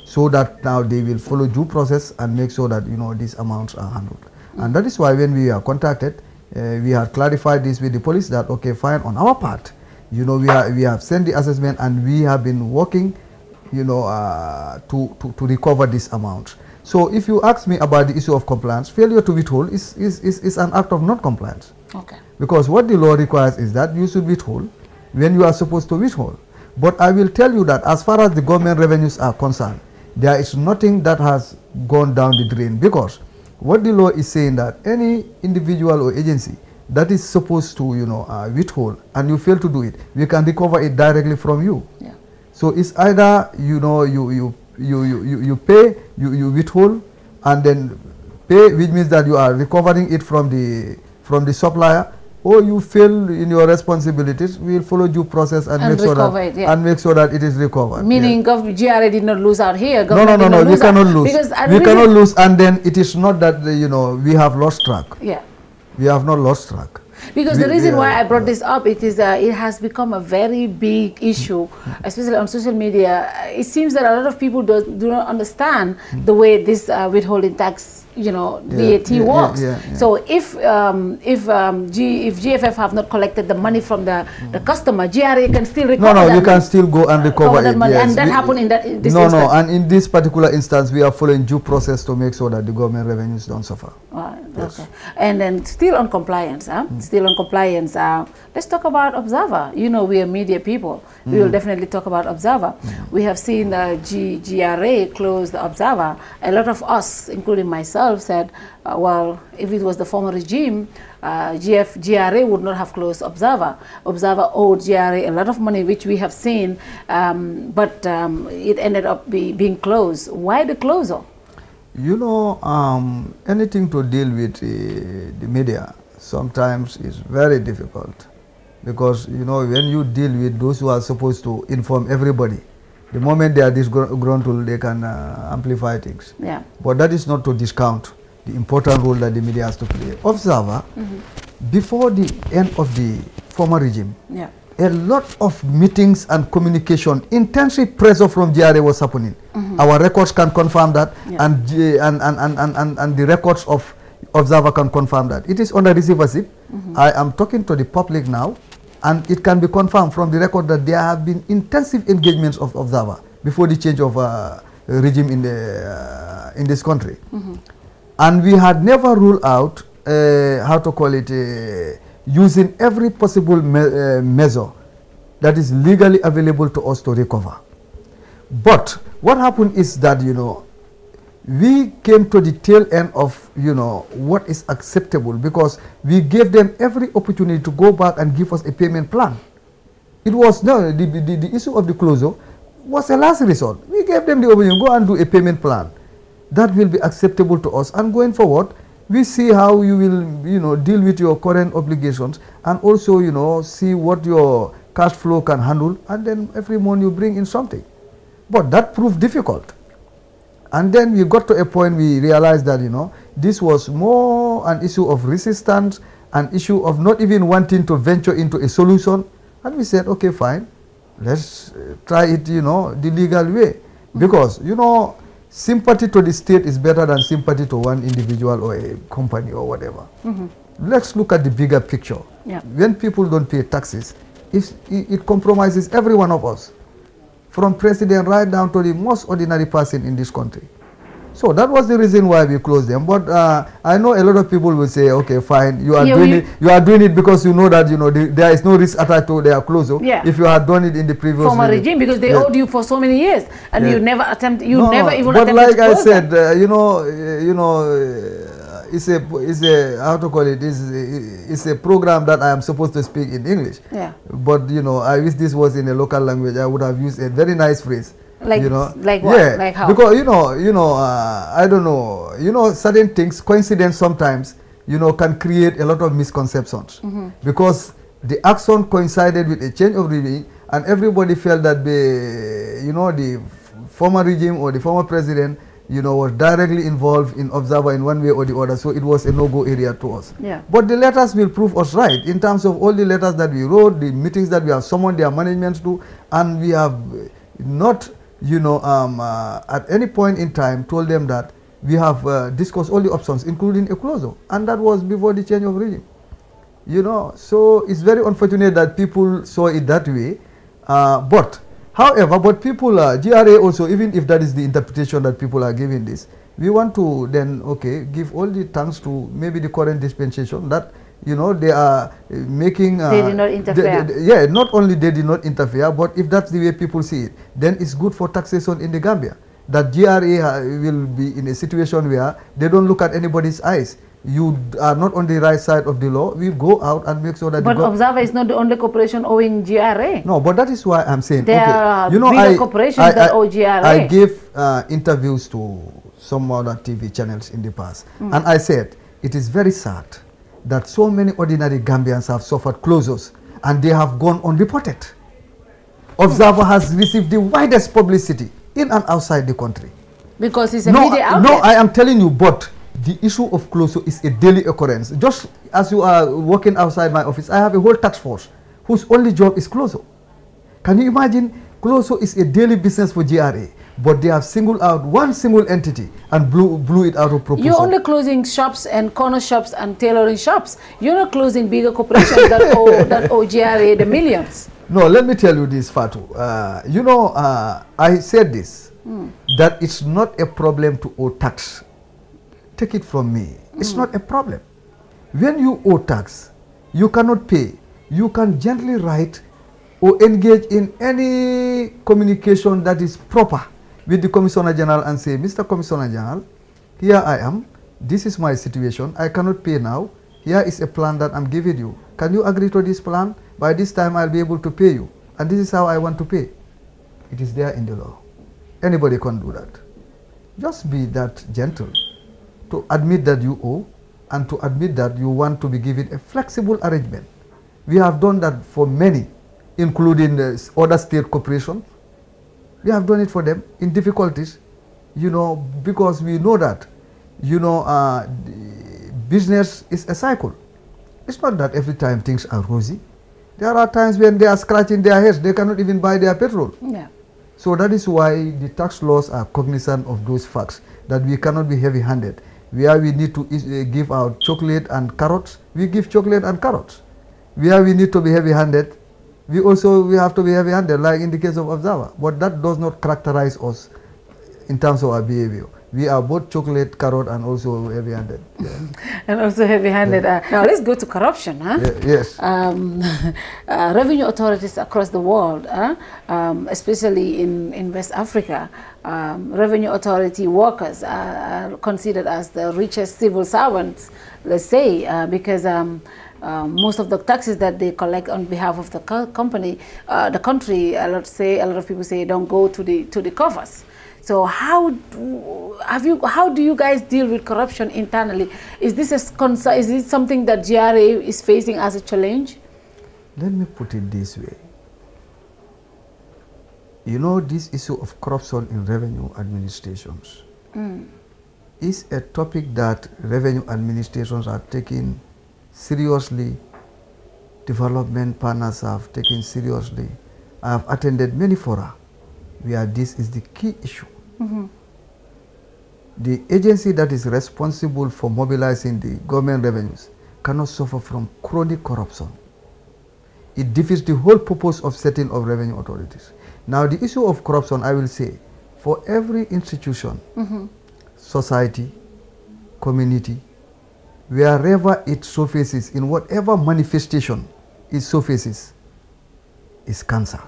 S18: so that now they will follow due process and make sure that, these amounts are handled. And that is why when we are contacted, we have clarified this with the police that, okay, fine, on our part, we have sent the assessment and we have been working, to recover this amount. So if you ask me about the issue of compliance, failure to withhold is an act of non-compliance.
S17: Okay.
S18: Because what the law requires is that you should withhold when you are supposed to withhold. But I will tell you that as far as the government revenues are concerned, there is nothing that has gone down the drain, because what the law is saying that any individual or agency that is supposed to, withhold and you fail to do it, we can recover it directly from you.
S17: Yeah.
S18: So it's either, you pay, you withhold, and then pay, which means that you are recovering it from the supplier, or you fail in your responsibilities. We will follow due process and make sure that it is recovered.
S17: Meaning, GRA did not lose out here.
S18: No, we cannot lose. We cannot lose, and then it is not that we have lost track.
S17: Yeah,
S18: we have not lost track.
S17: Because the reason why I brought this up, it has become a very big issue, especially on social media. It seems that a lot of people do not understand the way this withholding tax, VAT works. So if GFF have not collected the money from the customer, GRA can still recover that
S18: you can still go and recover it.
S17: Money. And that happened in this
S18: instance.
S17: No,
S18: and in this particular instance, we are following due process to make sure that the government revenues don't suffer.
S17: Okay. And then still on compliance, let's talk about Observer. We are media people. We will definitely talk about Observer. We have seen the GRA close the Observer. A lot of us, including myself, said, well, if it was the former regime, GRA would not have closed Observer. Observer owed GRA a lot of money, which we have seen, but it ended up being closed. Why the closure?
S18: Anything to deal with the media sometimes is very difficult, because when you deal with those who are supposed to inform everybody, The moment they are disgruntled, they can amplify things.
S17: Yeah.
S18: But that is not to discount the important role that the media has to play. Observer, before the end of the former regime, a lot of meetings and communication, intensive pressure from GRA was happening. Our records can confirm that, and the records of Observer can confirm that. It is under receivership. I am talking to the public now, and it can be confirmed from the record that there have been intensive engagements of Observer before the change of regime in this country. And we had never ruled out, using every possible measure that is legally available to us to recover. But what happened is that, we came to the tail end of, what is acceptable, because we gave them every opportunity to go back and give us a payment plan. It was, no, the issue of the closure was a last resort. We gave them the opportunity, go and do a payment plan. That will be acceptable to us. And going forward, we see how you will, deal with your current obligations, and also, see what your cash flow can handle, and then every month you bring in something. But that proved difficult. And then we got to a point we realized that, this was more an issue of resistance, an issue of not even wanting to venture into a solution. And we said, okay, fine, let's try it, the legal way. Because, sympathy to the state is better than sympathy to one individual or a company or whatever. Let's look at the bigger picture. When people don't pay taxes, it compromises every one of us, from president right down to the most ordinary person in this country. So that was the reason why we closed them. But I know a lot of people will say, okay, fine, you are doing it. You are doing it because you know that there is no risk attached to their closure. If you had done it in the previous
S17: former regime, because they owed you for so many years, and you never attempt. Never even attempted.
S18: But like
S17: to close
S18: I said,
S17: them.
S18: It's a how to call it? It's a program that I am supposed to speak in English. But I wish this was in a local language. I would have used a very nice phrase.
S17: Like like what?
S18: Yeah,
S17: like how?
S18: Because I don't know. Certain things, coincidence sometimes, can create a lot of misconceptions. Because the action coincided with a change of regime, and everybody felt that the former regime or the former president, was directly involved in Observer in one way or the other, so it was a no-go area to us. But the letters will prove us right in terms of all the letters that we wrote, the meetings that we have summoned their managements to, and we have not, at any point in time told them that we have discussed all the options, including a closure, and that was before the change of regime. So it's very unfortunate that people saw it that way, However, people, GRA also, even if that is the interpretation that people are giving this, we want to then, give all the thanks to maybe the current dispensation that, they are making...
S17: they did not interfere.
S18: Not only they did not interfere, but if that's the way people see it, then it's good for taxation in the Gambia. That GRA will be in a situation where they don't look at anybody's eyes. You are not on the right side of the law. We go out and make sure that.
S17: But Observer is not the only corporation owing GRA.
S18: No, but that is why I'm saying.
S17: There are bigger corporations that owe GRA.
S18: I gave interviews to some other TV channels in the past, and I said it is very sad that so many ordinary Gambians have suffered closures and they have gone unreported. Observer has received the widest publicity in and outside the country.
S17: Because it's a media outlet.
S18: No, I am telling you, but the issue of closure is a daily occurrence. Just as you are working outside my office, I have a whole task force whose only job is closure. Can you imagine? Closure is a daily business for GRA, but they have singled out one single entity and blew it out of proportion.
S17: You're only closing shops and corner shops and tailoring shops. You're not closing bigger corporations that owe GRA the millions.
S18: No, let me tell you this, Fatou. I said this, that it's not a problem to owe tax. Take it from me. It's not a problem. When you owe tax, you cannot pay. You can gently write or engage in any communication that is proper with the Commissioner General and say, Mr. Commissioner General, here I am. This is my situation. I cannot pay now. Here is a plan that I'm giving you. Can you agree to this plan? By this time, I'll be able to pay you. And this is how I want to pay. It is there in the law. Anybody can do that. Just be that gentle to admit that you owe and to admit that you want to be given a flexible arrangement. We have done that for many, including other state corporations. We have done it for them in difficulties, you know, because we know that, you know, business is a cycle. It's not that every time things are rosy. There are times when they are scratching their heads, they cannot even buy their petrol.
S17: Yeah.
S18: So that is why the tax laws are cognizant of those facts, that we cannot be heavy-handed. Where we need to give out chocolate and carrots, we give chocolate and carrots. Where we need to be heavy-handed, we have to be heavy-handed, like in the case of Observer. But that does not characterize us in terms of our behavior. We are both chocolate, carrot, and also heavy-handed. Yeah.
S17: And also heavy-handed.
S18: Yeah.
S17: Now let's go to corruption. Huh?
S18: Yes.
S17: Revenue authorities across the world, especially in West Africa, revenue authority workers are considered as the richest civil servants, let's say, because most of the taxes that they collect on behalf of the the country, a lot of people say, don't go to the coffers. So how do you guys deal with corruption internally? Is this is this something that GRA is facing as a challenge?
S18: Let me put it this way. You know, this issue of corruption in revenue administrations is a topic that revenue administrations are taking seriously. Development partners have taken seriously. I have attended many fora where this is the key issue. The agency that is responsible for mobilizing the government revenues cannot suffer from chronic corruption. It defeats the whole purpose of setting of revenue authorities. Now, the issue of corruption, I will say, for every institution, society, community, wherever it surfaces, in whatever manifestation it surfaces, is cancer.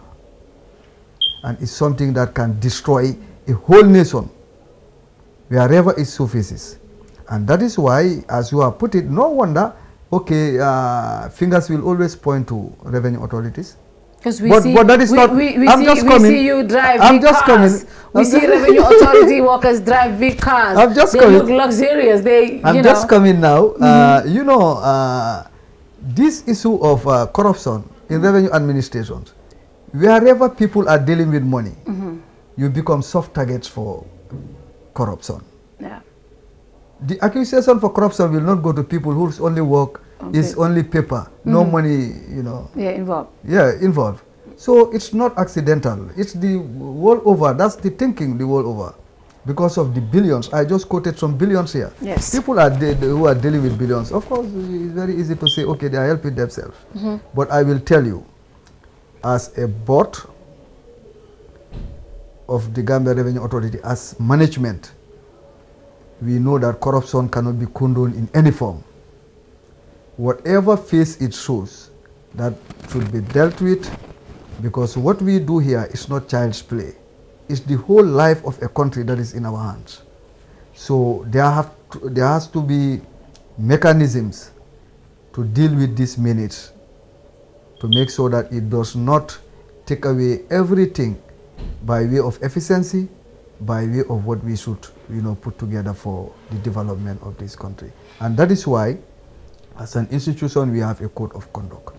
S18: And it's something that can destroy a whole nation, wherever it surfaces. And that is why, as you have put it, no wonder, okay, fingers will always point to revenue authorities.
S17: Because
S18: but that is not,
S17: we see you drive big cars. We see revenue authority workers drive big cars. They look luxurious.
S18: I'm just coming now. You know, this issue of corruption in revenue administrations, wherever people are dealing with money, you become soft targets for corruption.
S17: Yeah.
S18: The accusation for corruption will not go to people whose only work is only paper, no money, you know.
S17: Yeah, involved.
S18: Yeah, involved. So it's not accidental. It's the world over. That's the thinking the world over. Because of the billions. I just quoted some billions here.
S17: Yes.
S18: People who are dealing with billions. Of course, it's very easy to say, okay, they are helping themselves. But I will tell you, as a board of the Gambia Revenue Authority, as management, we know that corruption cannot be condoned in any form. Whatever face it shows, that should be dealt with, because what we do here is not child's play. It's the whole life of a country that is in our hands. So there has to be mechanisms to deal with these minutes, to make sure that it does not take away everything by way of efficiency, by way of what we should, you know, put together for the development of this country. And that is why, as an institution, we have a code of conduct.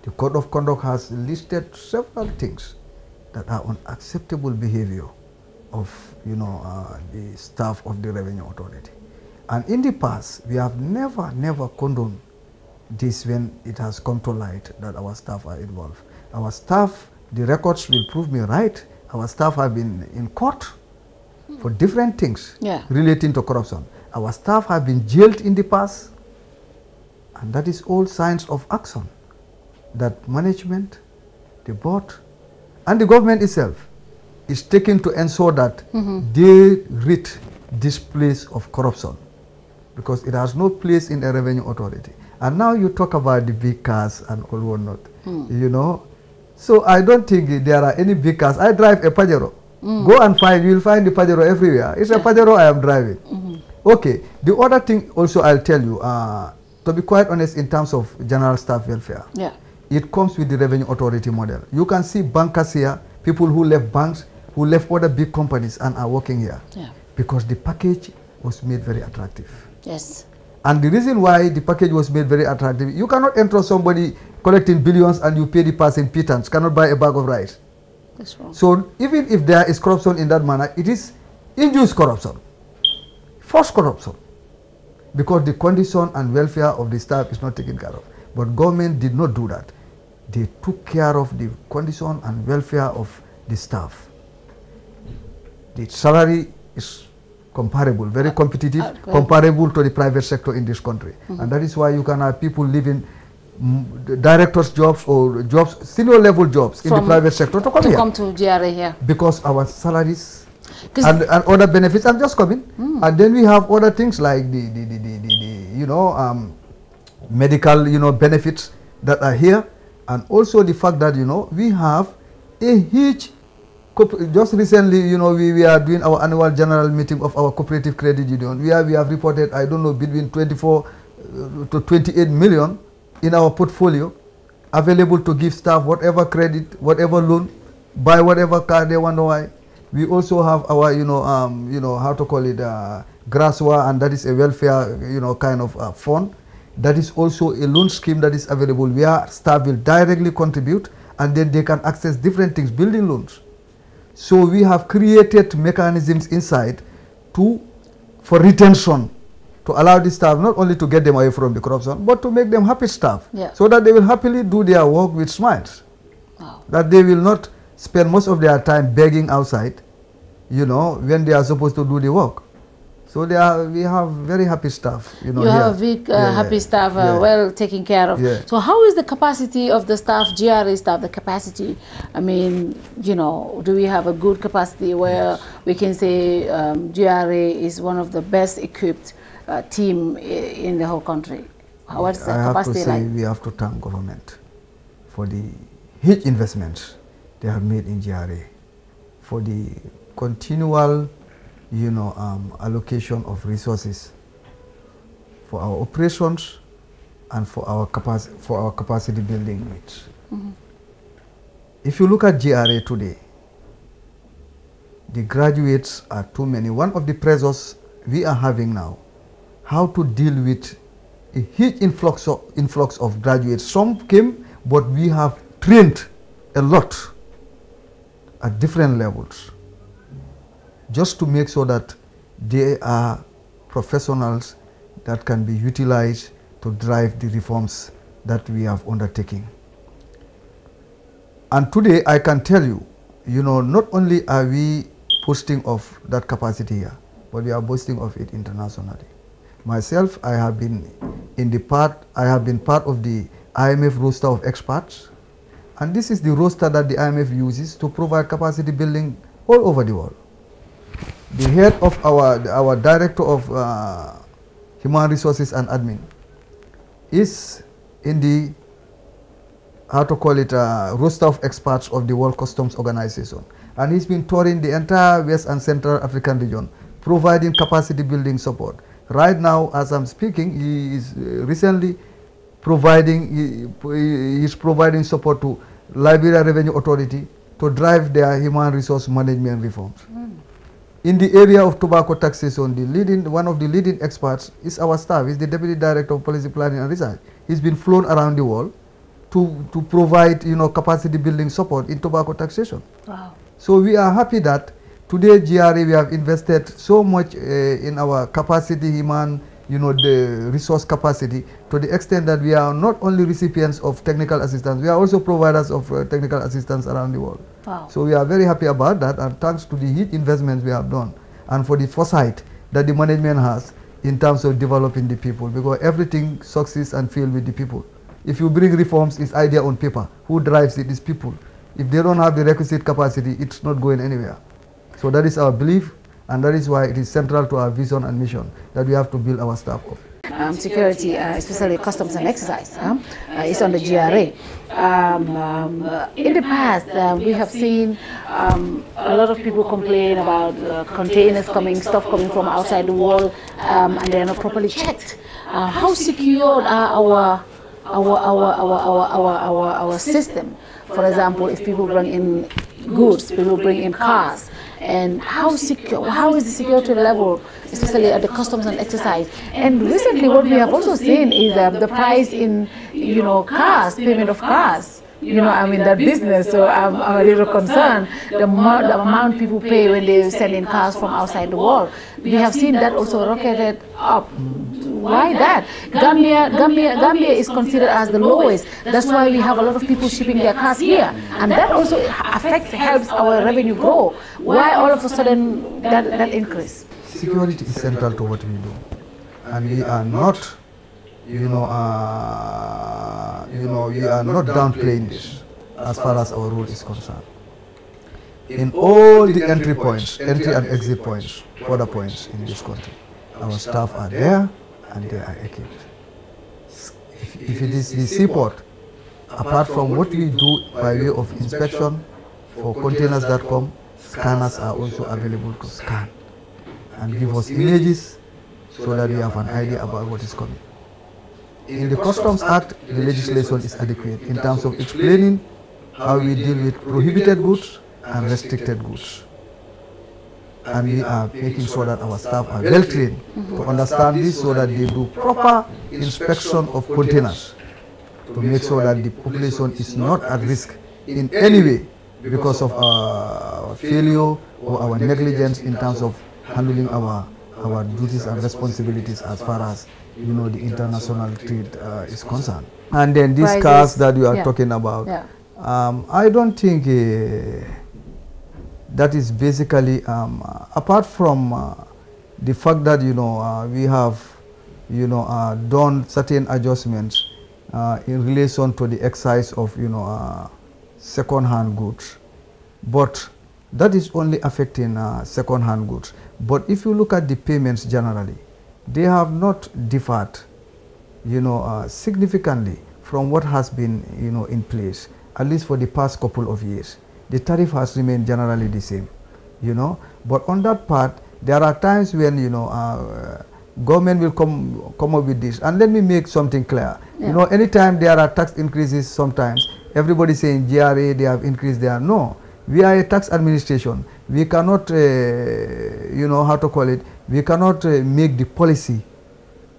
S18: The code of conduct has listed several things that are unacceptable behavior of, you know, the staff of the revenue authority. And in the past, we have never condoned this when it has come to light that our staff are involved. Our staff, the records will prove me right, our staff have been in court for different things relating to corruption. Our staff have been jailed in the past, and that is all signs of action that management, the board, and the government itself is taking to ensure that they rid this place of corruption, because it has no place in a revenue authority. And now you talk about the big cars and all whatnot, you know. So I don't think there are any big cars. I drive a Pajero. Go and find, you will find the Pajero everywhere. It's a Pajero I am driving. Okay, the other thing also I'll tell you, to be quite honest, in terms of general staff welfare, it comes with the revenue authority model. You can see bankers here, people who left banks, who left other big companies and are working here. Because the package was made very attractive.
S17: Yes.
S18: And the reason why the package was made very attractive, you cannot enter somebody collecting billions and you pay the person pittance, cannot buy a bag of rice.
S17: That's wrong.
S18: So even if there is corruption in that manner, it is induced corruption, forced corruption, because the condition and welfare of the staff is not taken care of. But government did not do that. They took care of the condition and welfare of the staff. The salary is comparable, very competitive, comparable to the private sector in this country. And that is why you can have people living directors' jobs or jobs, senior level jobs in the private sector to come
S17: to GRA here.
S18: Because our salaries and other benefits are just coming. And then we have other things like the medical, benefits that are here. And also the fact that, we have a huge, just recently, we are doing our annual general meeting of our cooperative credit union. We have reported, I don't know, between 24 to 28 million in our portfolio, available to give staff whatever credit, whatever loan, buy whatever car they want to buy. We also have our, how to call it, Graswa, and that is a welfare, kind of fund. That is also a loan scheme that is available where staff will directly contribute, and then they can access different things, building loans. So we have created mechanisms inside for retention, to allow the staff not only to get them away from the corruption, but to make them happy staff, so that they will happily do their work with smiles. Wow. That they will not spend most of their time begging outside, when they are supposed to do the work. So we have very happy staff. You
S17: have happy staff, well taken care of. So how is the capacity of the staff, GRA staff, the capacity? I mean, do we have a good capacity where we can say GRA is one of the best equipped team in the whole country? What's the capacity like?
S18: We have to thank government for the huge investments they have made in GRA, for the continual allocation of resources for our operations and for our capacity building needs. If you look at GRA today, the graduates are too many. One of the pressures we are having now, how to deal with a huge influx of graduates. Some came, but we have trained a lot at different levels, just to make sure that they are professionals that can be utilized to drive the reforms that we have undertaken. And today I can tell you, not only are we boasting of that capacity here, but we are boasting of it internationally. Myself, I have been part of the IMF roster of experts, and this is the roster that the IMF uses to provide capacity building all over the world. The head of our director of human resources and admin is in the, roster of experts of the World Customs Organization, and he's been touring the entire West and Central African region, providing capacity building support. Right now, as I'm speaking, he is recently providing support to Liberia Revenue Authority to drive their human resource management reforms. In the area of tobacco taxation, one of the leading experts is our staff, is the Deputy Director of Policy Planning and Research. He's been flown around the world to provide capacity building support in tobacco taxation.
S17: Wow.
S18: So we are happy that today GRA, we have invested so much in our capacity, the resource capacity, to the extent that we are not only recipients of technical assistance, we are also providers of technical assistance around the world.
S17: Wow.
S18: So we are very happy about that, and thanks to the huge investments we have done, and for the foresight that the management has in terms of developing the people, because everything succeeds and fails with the people. If you bring reforms, it's idea on paper. Who drives it is people. If they don't have the requisite capacity, it's not going anywhere. So that is our belief, and that is why it is central to our vision and mission that we have to build our staff up.
S17: Security, especially customs and excise, is on the GRA. In the past, we have seen a lot of people complain about containers stuff coming from outside the wall, and they are not properly checked. How secure are our system? For example, if people bring in goods, people bring in cars, and how is the security level, especially at the customs and excise? And recently what we have also seen is the price in cars, payment of cars. that business. So I'm a little concerned the amount people pay when they send in cars from outside the world. We have seen that also rocketed up. Why that? Gambia is considered as the lowest. That's why we have a lot of people shipping their cars here, and that also helps our revenue grow. Why all of a sudden that increase?
S18: Security is central to what we do, and we are not, we are not downplaying this as far as our role is concerned. In all the entry and exit points, border points in this country, our staff are there and they are equipped. If it is the seaport, apart from what we do by way of inspection for containers that come, scanners are also available to scan and give us images so that we have an idea about what is coming. In the Customs Act, the legislation is adequate in terms of explaining how we deal with prohibited goods and restricted goods. And we are making sure that our staff are well trained to understand this so that they do proper inspection of containers to make sure that the population is not at risk in any way because of our failure or our negligence in terms of handling our duties and responsibilities as far as the international trade is concerned. And then these cars that you are talking about, I don't think that is basically apart from the fact that we have done certain adjustments in relation to the excise of second-hand goods, but that is only affecting second-hand goods. But if you look at the payments generally, they have not differed significantly from what has been in place, at least for the past couple of years. The tariff has remained generally the same, but on that part there are times when government will come up with this. And let me make something clear. Anytime there are tax increases, sometimes everybody saying GRA, they have increased there. No, we are a tax administration. We cannot we cannot make the policy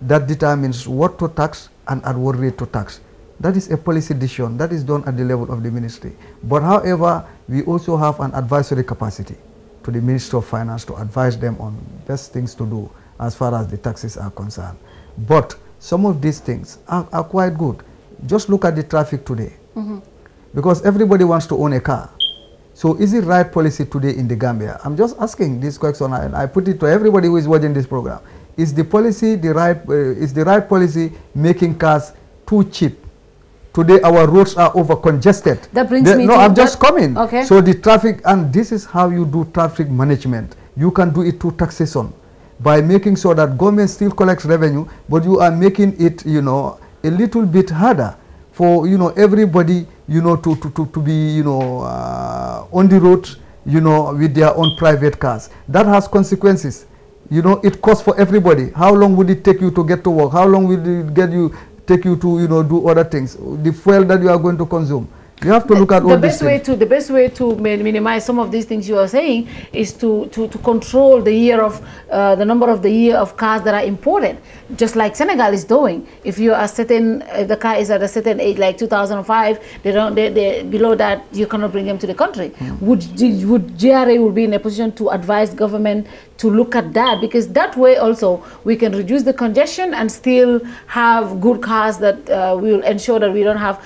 S18: that determines what to tax and at what rate to tax. That is a policy decision that is done at the level of the ministry. But however, we also have an advisory capacity to the Ministry of Finance to advise them on best things to do as far as the taxes are concerned. But some of these things are quite good. Just look at the traffic today. Because everybody wants to own a car. So is it right policy today in the Gambia? I'm just asking this question and I put it to everybody who is watching this program. Is the policy is the right policy making cars too cheap? Today our roads are over congested.
S17: That brings me to
S18: I'm just coming.
S17: Okay.
S18: So the traffic, and this is how you do traffic management. You can do it through taxation by making sure that government still collects revenue, but you are making it a little bit harder for everybody to be on the road with their own private cars. That has consequences. It costs for everybody. How long would it take you to get to work? How long will it take you to do other things? The fuel that you are going to consume. You have to look at all these things.
S17: The best way to minimize some of these things you are saying is to control the number of the year of cars that are imported, just like Senegal is doing. If you are if the car is at a certain age, like 2005, they below that you cannot bring them to the country. Would GRA will be in a position to advise government to look at that, because that way also we can reduce the congestion and still have good cars that will ensure that we don't have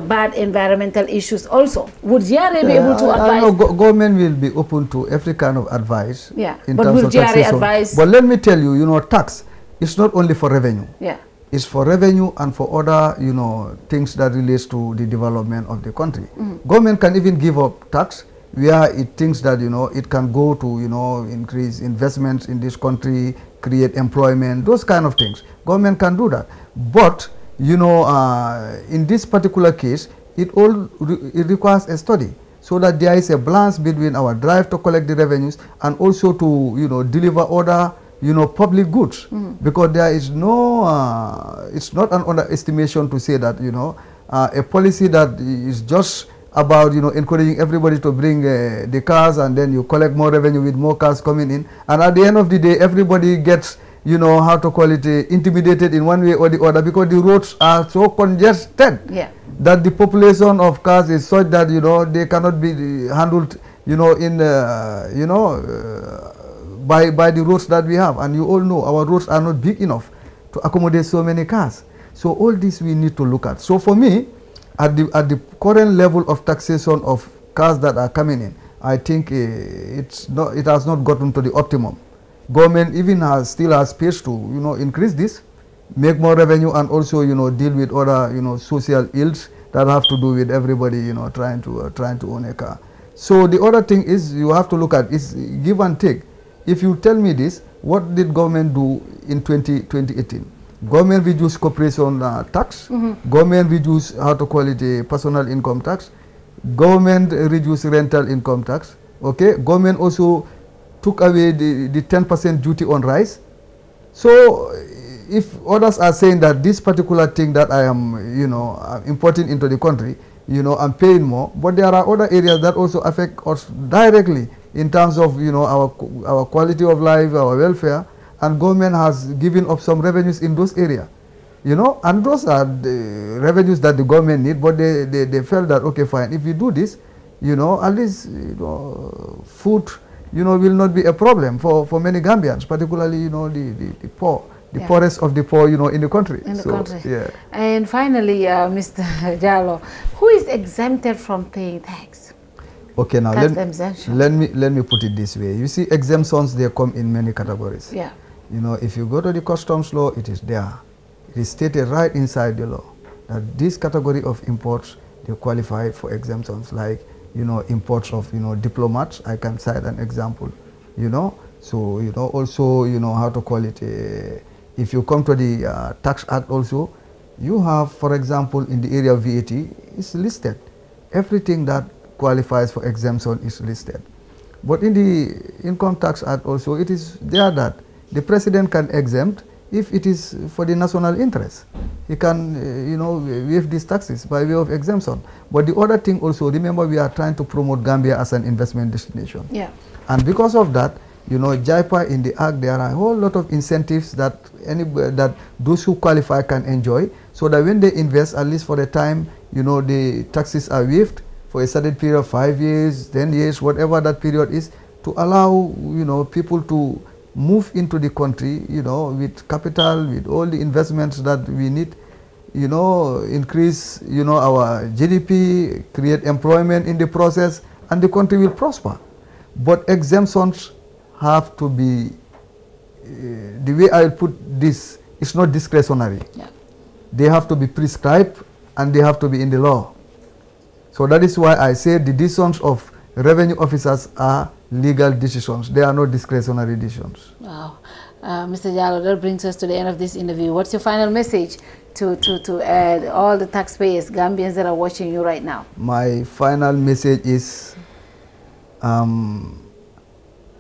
S17: bad environmental issues also. Would GRA be able to advise?
S18: I know government will be open to every kind of advice.
S17: Yeah,
S18: in
S17: but
S18: terms
S17: will
S18: of
S17: GRA
S18: taxation.
S17: advise?
S18: But let me tell you, tax is not only for revenue.
S17: Yeah.
S18: It's for revenue and for other, things that relates to the development of the country. Government can even give up tax where it thinks that, it can go to, increase investments in this country, create employment, those kind of things. Government can do that. But, in this particular case, it requires a study so that there is a balance between our drive to collect the revenues and also to, deliver other, public goods. Because there is no, it's not an underestimation to say that, a policy that is just about encouraging everybody to bring the cars, and then you collect more revenue with more cars coming in, and at the end of the day everybody gets you know, how to call it, intimidated in one way or the other, because the roads are so congested that the population of cars is such that, you know, they cannot be handled, you know, in, by the roads that we have. And you all know our roads are not big enough to accommodate so many cars. So all this we need to look at. So for me, at the current level of taxation of cars that are coming in, I think it has not gotten to the optimum. Government even still has space to, you know, increase this, make more revenue, and also, you know, deal with other, you know, social ills that have to do with everybody, you know, trying to own a car. So the other thing is you have to look at is give and take. If you tell me this, what did government do in 2018? Government reduced corporation tax. Government reduced, how to call it, a personal income tax. Government reduced rental income tax. Okay. Government also took away the 10% duty on rice. So if others are saying that this particular thing that I am, you know, importing into the country, you know, I'm paying more, but there are other areas that also affect us directly in terms of, you know, our quality of life, our welfare, and government has given up some revenues in those areas, you know, and those are the revenues that the government need, but they felt that, okay, fine, if we do this, you know, at least, you know, food, you know, will not be a problem for many Gambians, particularly, you know, the poor. The poorest of the poor, you know, in the country. Yeah.
S17: And finally, Mr. Jallow, who is exempted from paying tax?
S18: Okay, now let me put it this way. You see, exemptions, they come in many categories.
S17: Yeah.
S18: You know, if you go to the customs law, it is there. It is stated right inside the law that this category of imports, they qualify for exemptions, like, you know, imports of, you know, diplomats. I can cite an example, you know. So, you know, also, you know, how to call it, if you come to the Tax Act also, you have, for example, in the area of VAT, it's listed. Everything that qualifies for exemption is listed. But in the Income Tax Act also, it is there that the president can exempt if it is for the national interest. He can, you know, waive these taxes by way of exemption. But the other thing also, remember, we are trying to promote Gambia as an investment destination.
S17: Yeah.
S18: And because of that, you know, JIPA in the Act, there are a whole lot of incentives that those who qualify can enjoy, so that when they invest, at least for the time, you know, the taxes are waived for a certain period of 5 years, 10 years, whatever that period is, to allow, you know, people to move into the country, you know, with capital, with all the investments that we need, you know, increase, you know, our GDP, create employment in the process, and the country will prosper. But exemptions have to be, the way I put this, it's not discretionary.
S17: Yeah.
S18: They have to be prescribed and they have to be in the law. So that is why I say the decisions of revenue officers are legal decisions. They are not discretionary decisions.
S17: Wow. Mr. Jallow, that brings us to the end of this interview. What's your final message to all the taxpayers, Gambians that are watching you right now?
S18: My final message is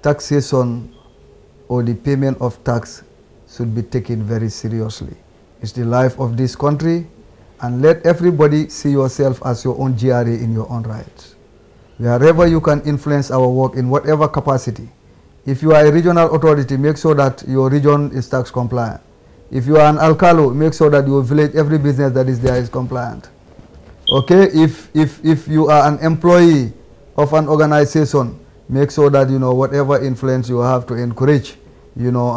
S18: taxation or the payment of tax should be taken very seriously. It's the life of this country, and let everybody see yourself as your own GRA in your own right. Wherever you can influence our work in whatever capacity. If you are a regional authority, make sure that your region is tax compliant. If you are an alcalo, make sure that your village, every business that is there is compliant. Okay, if you are an employee of an organization, make sure that, you know, whatever influence you have to encourage, you know,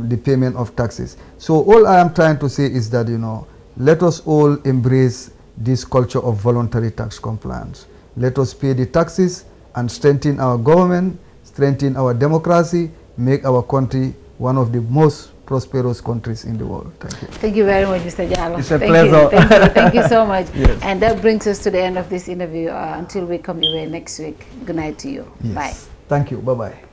S18: the payment of taxes. So all I am trying to say is that, you know, let us all embrace this culture of voluntary tax compliance. Let us pay the taxes and strengthen our government, strengthen our democracy, make our country one of the most prosperous countries in the world. Thank you.
S17: Thank you very much, Mr. Jallow.
S18: It's a pleasure.
S17: Thank you so much.
S18: Yes.
S17: And that brings us to the end of this interview. Until we come your way next week, good night to you.
S18: Yes.
S17: Bye.
S18: Thank you. Bye-bye.